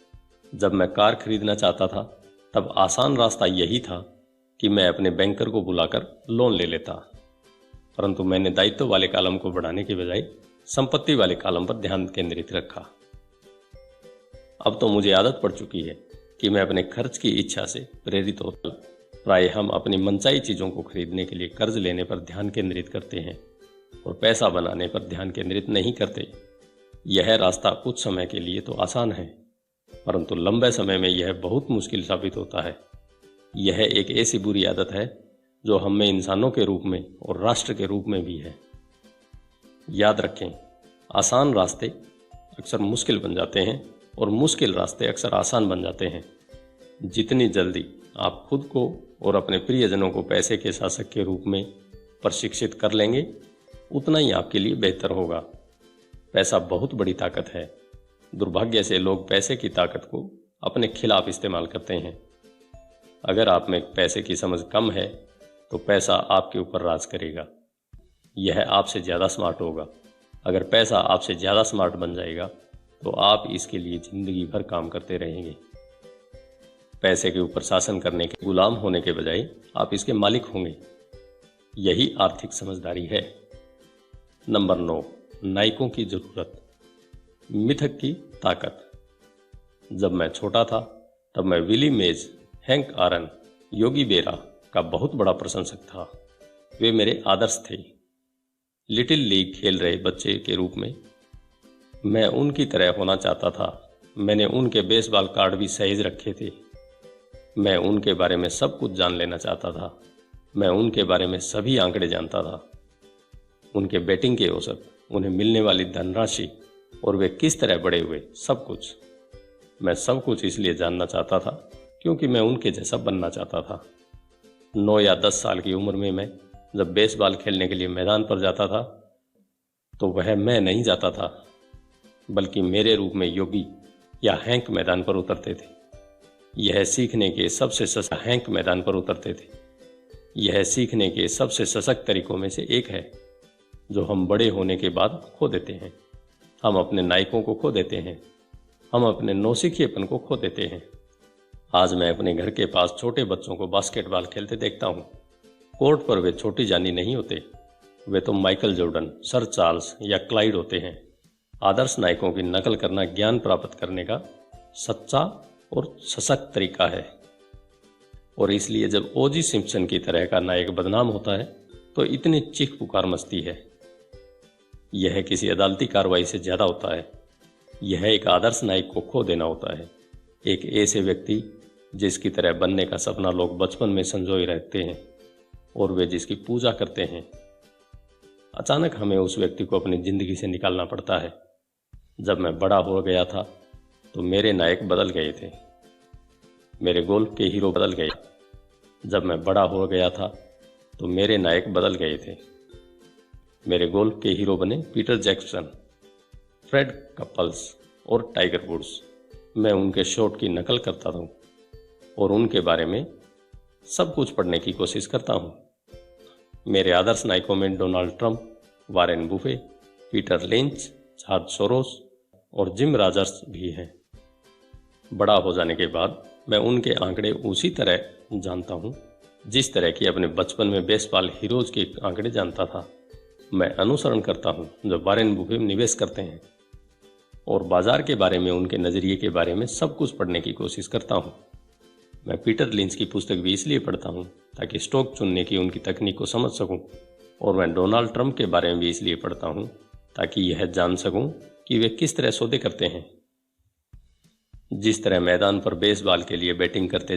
जब मैं कार खरीदना चाहता था तब आसान रास्ता यही था कि मैं अपने बैंकर को बुलाकर लोन ले लेता, परंतु मैंने दायित्व वाले कॉलम को बढ़ाने के बजाय संपत्ति वाले कॉलम पर ध्यान केंद्रित रखा। अब तो मुझे आदत पड़ चुकी है कि मैं अपने खर्च की इच्छा से प्रेरित होता। प्राय हम अपनी मनचाही चीजों को खरीदने के लिए कर्ज लेने पर ध्यान केंद्रित करते हैं और पैसा बनाने पर ध्यान केंद्रित नहीं करते। यह रास्ता कुछ समय के लिए तो आसान है, परंतु लंबे समय में यह बहुत मुश्किल साबित होता है। यह एक ऐसी बुरी आदत है जो हम में इंसानों के रूप में और राष्ट्र के रूप में भी है। याद रखें, आसान रास्ते अक्सर मुश्किल बन जाते हैं और मुश्किल रास्ते अक्सर आसान बन जाते हैं। जितनी जल्दी आप खुद को और अपने प्रियजनों को पैसे के शासक के रूप में प्रशिक्षित कर लेंगे, उतना ही आपके लिए बेहतर होगा। पैसा बहुत बड़ी ताकत है। दुर्भाग्य से लोग पैसे की ताकत को अपने खिलाफ इस्तेमाल करते हैं। अगर आप में पैसे की समझ कम है तो पैसा आपके ऊपर राज करेगा। यह आपसे ज़्यादा स्मार्ट होगा। अगर पैसा आपसे ज़्यादा स्मार्ट बन जाएगा तो आप इसके लिए जिंदगी भर काम करते रहेंगे। पैसे के ऊपर शासन करने के गुलाम होने के बजाय आप इसके मालिक होंगे। यही आर्थिक समझदारी है। नंबर 9, नायकों की जरूरत। मिथक की ताकत। जब मैं छोटा था तब मैं विली मेज, हैंक आरन, योगी बेरा का बहुत बड़ा प्रशंसक था। वे मेरे आदर्श थे। लिटिल लीग खेल रहे बच्चे के रूप में मैं उनकी तरह होना चाहता था। मैंने उनके बेसबॉल कार्ड भी सहेज रखे थे। मैं उनके बारे में सब कुछ जान लेना चाहता था। मैं उनके बारे में सभी आंकड़े जानता था, उनके बैटिंग के औसत, उन्हें मिलने वाली धनराशि और वे किस तरह बड़े हुए, सब कुछ। मैं सब कुछ इसलिए जानना चाहता था क्योंकि मैं उनके जैसा बनना चाहता था। 9 या 10 साल की उम्र में मैं जब बेसबॉल खेलने के लिए मैदान पर जाता था तो वह मैं नहीं जाता था, बल्कि मेरे रूप में योगी या हैंक मैदान पर उतरते थे। यह सीखने के सबसे सशक्त तरीकों में से एक है जो हम बड़े होने के बाद खो देते हैं। हम अपने नायकों को खो देते हैं। हम अपने नौसिखिएपन को खो देते हैं। आज मैं अपने घर के पास छोटे बच्चों को बास्केटबॉल खेलते देखता हूँ। कोर्ट पर वे छोटी जानी नहीं होते, वे तो माइकल जॉर्डन, सर चार्ल्स या क्लाइड होते हैं। आदर्श नायकों की नकल करना ज्ञान प्राप्त करने का सच्चा और सशक्त तरीका है। और इसलिए जब ओजी सिम्पसन की तरह का नायक बदनाम होता है तो इतनी चीख पुकार मचती है। यह किसी अदालती कार्रवाई से ज़्यादा होता है। यह एक आदर्श नायक को खो देना होता है, एक ऐसे व्यक्ति जिसकी तरह बनने का सपना लोग बचपन में संजोए रखते हैं और वे जिसकी पूजा करते हैं। अचानक हमें उस व्यक्ति को अपनी ज़िंदगी से निकालना पड़ता है। जब मैं बड़ा हो गया था तो मेरे नायक बदल गए थे, मेरे गोल्फ के हीरो बदल गए। जब मैं बड़ा हो गया था तो मेरे नायक बदल गए थे। मेरे गोल्फ के हीरो बने पीटर जैक्सन, फ्रेड कपल्स और टाइगर वुड्स। मैं उनके शॉट की नकल करता हूँ और उनके बारे में सब कुछ पढ़ने की कोशिश करता हूँ। मेरे आदर्श नायकों में Donald Trump, Warren buffet, Peter lynch, George Soros और जिम रॉजर्स भी हैं। बड़ा हो जाने के बाद मैं उनके आंकड़े उसी तरह जानता हूँ जिस तरह की अपने बचपन में बेसबॉल हीरोज के आंकड़े जानता था। मैं अनुसरण करता हूँ जब वारेन बुफे में निवेश करते हैं और बाजार के बारे में, उनके नज़रिए के बारे में सब कुछ पढ़ने की कोशिश करता हूँ। मैं पीटर लिंच की पुस्तक भी इसलिए पढ़ता हूँ ताकि स्टॉक चुनने की उनकी तकनीक को समझ सकूँ, और मैं डोनाल्ड ट्रंप के बारे में भी इसलिए पढ़ता हूँ ताकि यह जान सकूँ कि वे किस तरह सौदे करते हैं। जिस तरह मैदान पर बेसबॉल के लिए बैटिंग करते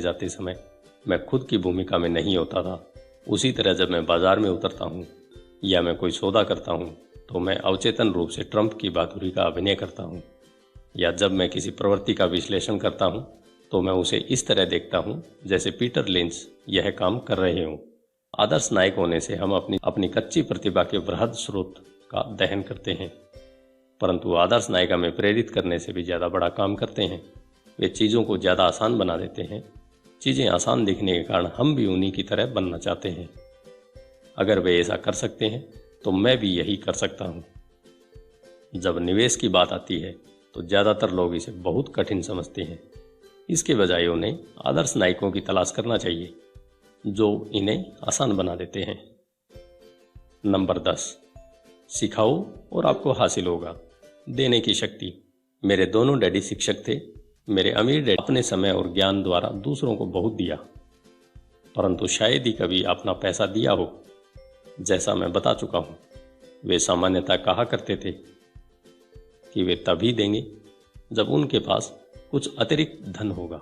जाते समय मैं खुद की भूमिका में नहीं होता था, उसी तरह जब मैं बाजार में उतरता हूँ या मैं कोई सौदा करता हूँ तो मैं अवचेतन रूप से ट्रंप की बहादुरी का अभिनय करता हूँ। या जब मैं किसी प्रवृत्ति का विश्लेषण करता हूँ तो मैं उसे इस तरह देखता हूँ जैसे पीटर लिंच यह काम कर रहे हों। आदर्श नायक होने से हम अपनी कच्ची प्रतिभा के वृहद स्रोत का दहन करते हैं, परंतु आदर्श नायक हमें प्रेरित करने से भी ज़्यादा बड़ा काम करते हैं। वे चीज़ों को ज़्यादा आसान बना देते हैं। चीज़ें आसान दिखने के कारण हम भी उन्हीं की तरह बनना चाहते हैं। अगर वे ऐसा कर सकते हैं तो मैं भी यही कर सकता हूँ। जब निवेश की बात आती है तो ज़्यादातर लोग इसे बहुत कठिन समझते हैं। इसके बजाय उन्हें आदर्श नायकों की तलाश करना चाहिए जो इन्हें आसान बना देते हैं। नंबर 10, सिखाओ और आपको हासिल होगा। देने की शक्ति। मेरे दोनों डैडी शिक्षक थे। मेरे अमीर डैडी अपने समय और ज्ञान द्वारा दूसरों को बहुत दिया, परंतु शायद ही कभी अपना पैसा दिया हो। जैसा मैं बता चुका हूँ, वे सामान्यतः कहा करते थे कि वे तभी देंगे जब उनके पास कुछ अतिरिक्त धन होगा,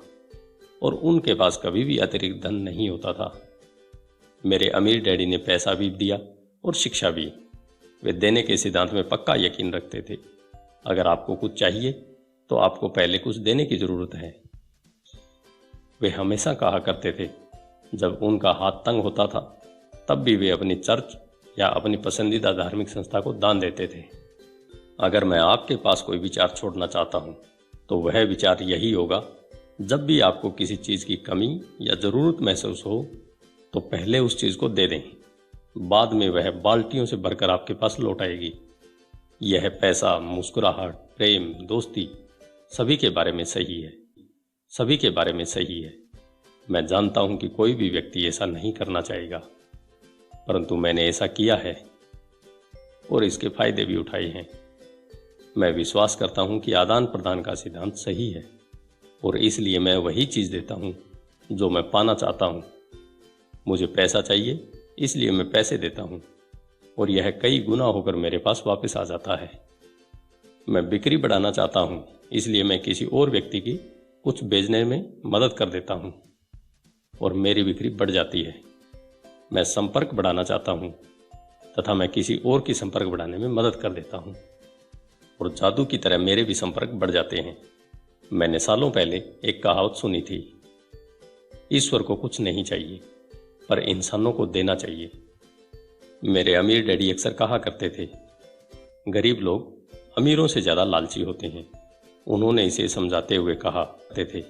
और उनके पास कभी भी अतिरिक्त धन नहीं होता था। मेरे अमीर डैडी ने पैसा भी दिया और शिक्षा भी। वे देने के सिद्धांत में पक्का यकीन रखते थे। अगर आपको कुछ चाहिए तो आपको पहले कुछ देने की ज़रूरत है। वे हमेशा कहा करते थे, जब उनका हाथ तंग होता था तब भी वे अपनी चर्च या अपनी पसंदीदा धार्मिक संस्था को दान देते थे। अगर मैं आपके पास कोई विचार छोड़ना चाहता हूँ तो वह विचार यही होगा, जब भी आपको किसी चीज़ की कमी या ज़रूरत महसूस हो तो पहले उस चीज़ को दे दें। बाद में वह बाल्टियों से भरकर आपके पास लौट आएगी। यह पैसा, मुस्कुराहट, प्रेम, दोस्ती सभी के बारे में सही है। मैं जानता हूं कि कोई भी व्यक्ति ऐसा नहीं करना चाहेगा, परंतु मैंने ऐसा किया है और इसके फायदे भी उठाए हैं। मैं विश्वास करता हूं कि आदान प्रदान का सिद्धांत सही है और इसलिए मैं वही चीज़ देता हूं जो मैं पाना चाहता हूं। मुझे पैसा चाहिए इसलिए मैं पैसे देता हूँ और यह कई गुना होकर मेरे पास वापस आ जाता है। मैं बिक्री बढ़ाना चाहता हूँ, इसलिए मैं किसी और व्यक्ति की कुछ बेचने में मदद कर देता हूँ और मेरी बिक्री बढ़ जाती है। मैं संपर्क बढ़ाना चाहता हूँ तथा मैं किसी और की संपर्क बढ़ाने में मदद कर देता हूँ और जादू की तरह मेरे भी संपर्क बढ़ जाते हैं। मैंने सालों पहले एक कहावत सुनी थी, ईश्वर को कुछ नहीं चाहिए पर इंसानों को देना चाहिए। मेरे अमीर डैडी अक्सर कहा करते थे, गरीब लोग अमीरों से ज़्यादा लालची होते हैं। उन्होंने इसे समझाते हुए कहा करते थे,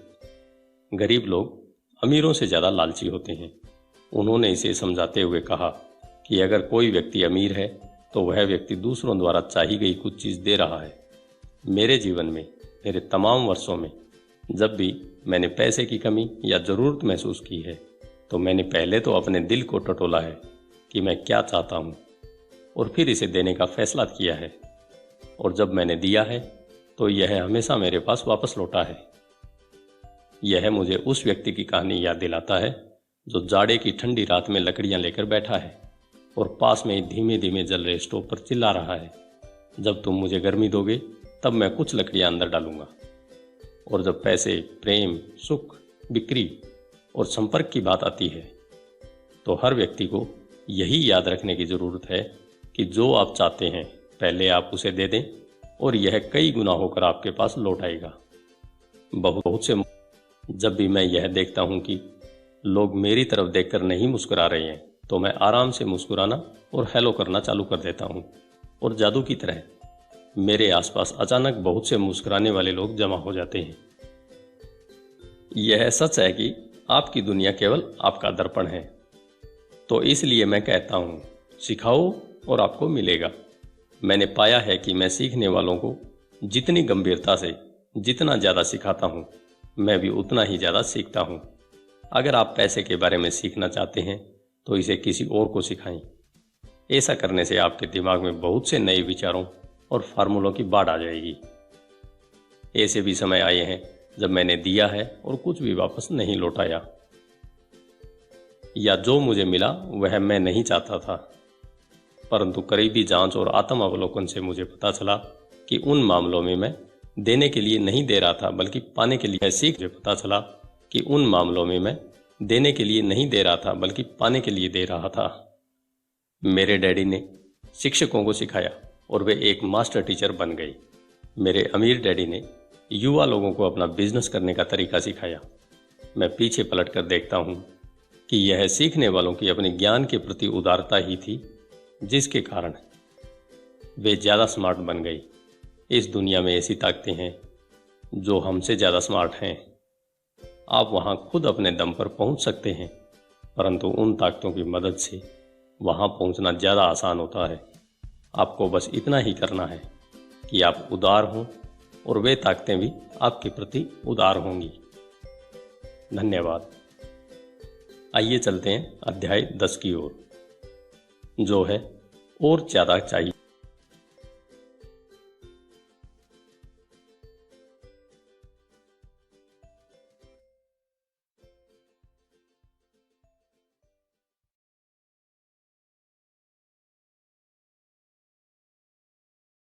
गरीब लोग अमीरों से ज़्यादा लालची होते हैं। उन्होंने इसे समझाते हुए कहा कि अगर कोई व्यक्ति अमीर है तो वह व्यक्ति दूसरों द्वारा चाही गई कुछ चीज़ दे रहा है। मेरे जीवन में मेरे तमाम वर्षों में जब भी मैंने पैसे की कमी या ज़रूरत महसूस की है तो मैंने पहले तो अपने दिल को टटोला है कि मैं क्या चाहता हूँ और फिर इसे देने का फैसला किया है। और जब मैंने दिया है तो यह हमेशा मेरे पास वापस लौटा है। यह मुझे उस व्यक्ति की कहानी याद दिलाता है जो जाड़े की ठंडी रात में लकड़ियां लेकर बैठा है और पास में ही धीमे धीमे जल रहे स्टोव पर चिल्ला रहा है, जब तुम मुझे गर्मी दोगे तब मैं कुछ लकड़ियां अंदर डालूंगा। और जब पैसे, प्रेम, सुख, बिक्री और संपर्क की बात आती है तो हर व्यक्ति को यही याद रखने की ज़रूरत है कि जो आप चाहते हैं पहले आप उसे दे दें और यह कई गुना होकर आपके पास लौट आएगा। बहुत से जब भी मैं यह देखता हूं कि लोग मेरी तरफ देखकर नहीं मुस्कुरा रहे हैं तो मैं आराम से मुस्कुराना और हेलो करना चालू कर देता हूं और जादू की तरह मेरे आसपास अचानक बहुत से मुस्कुराने वाले लोग जमा हो जाते हैं। यह सच है कि आपकी दुनिया केवल आपका दर्पण है, तो इसलिए मैं कहता हूं, सिखाओ और आपको मिलेगा। मैंने पाया है कि मैं सीखने वालों को जितनी गंभीरता से जितना ज़्यादा सिखाता हूँ मैं भी उतना ही ज़्यादा सीखता हूँ। अगर आप पैसे के बारे में सीखना चाहते हैं तो इसे किसी और को सिखाएं। ऐसा करने से आपके दिमाग में बहुत से नए विचारों और फार्मूलों की बाढ़ आ जाएगी। ऐसे भी समय आए हैं जब मैंने दिया है और कुछ भी वापस नहीं लौटाया, या जो मुझे मिला वह मैं नहीं चाहता था, परंतु करीबी जांच और आत्म अवलोकन से मुझे पता चला कि उन मामलों में मैं देने के लिए नहीं दे रहा था बल्कि पाने के लिए सीख। मुझे पता चला कि उन मामलों में मैं देने के लिए नहीं दे रहा था बल्कि पाने के लिए दे रहा था। मेरे डैडी ने शिक्षकों को सिखाया और वे एक मास्टर टीचर बन गए। मेरे अमीर डैडी ने युवा लोगों को अपना बिजनेस करने का तरीका सिखाया। मैं पीछे पलट कर देखता हूँ कि यह सीखने वालों की अपने ज्ञान के प्रति उदारता ही थी जिसके कारण वे ज़्यादा स्मार्ट बन गई। इस दुनिया में ऐसी ताकतें हैं जो हमसे ज़्यादा स्मार्ट हैं। आप वहाँ खुद अपने दम पर पहुँच सकते हैं, परंतु उन ताकतों की मदद से वहाँ पहुँचना ज़्यादा आसान होता है। आपको बस इतना ही करना है कि आप उदार हों और वे ताकतें भी आपके प्रति उदार होंगी। धन्यवाद। आइए चलते हैं अध्याय 10 की ओर, जो है और ज़्यादा चाहिए।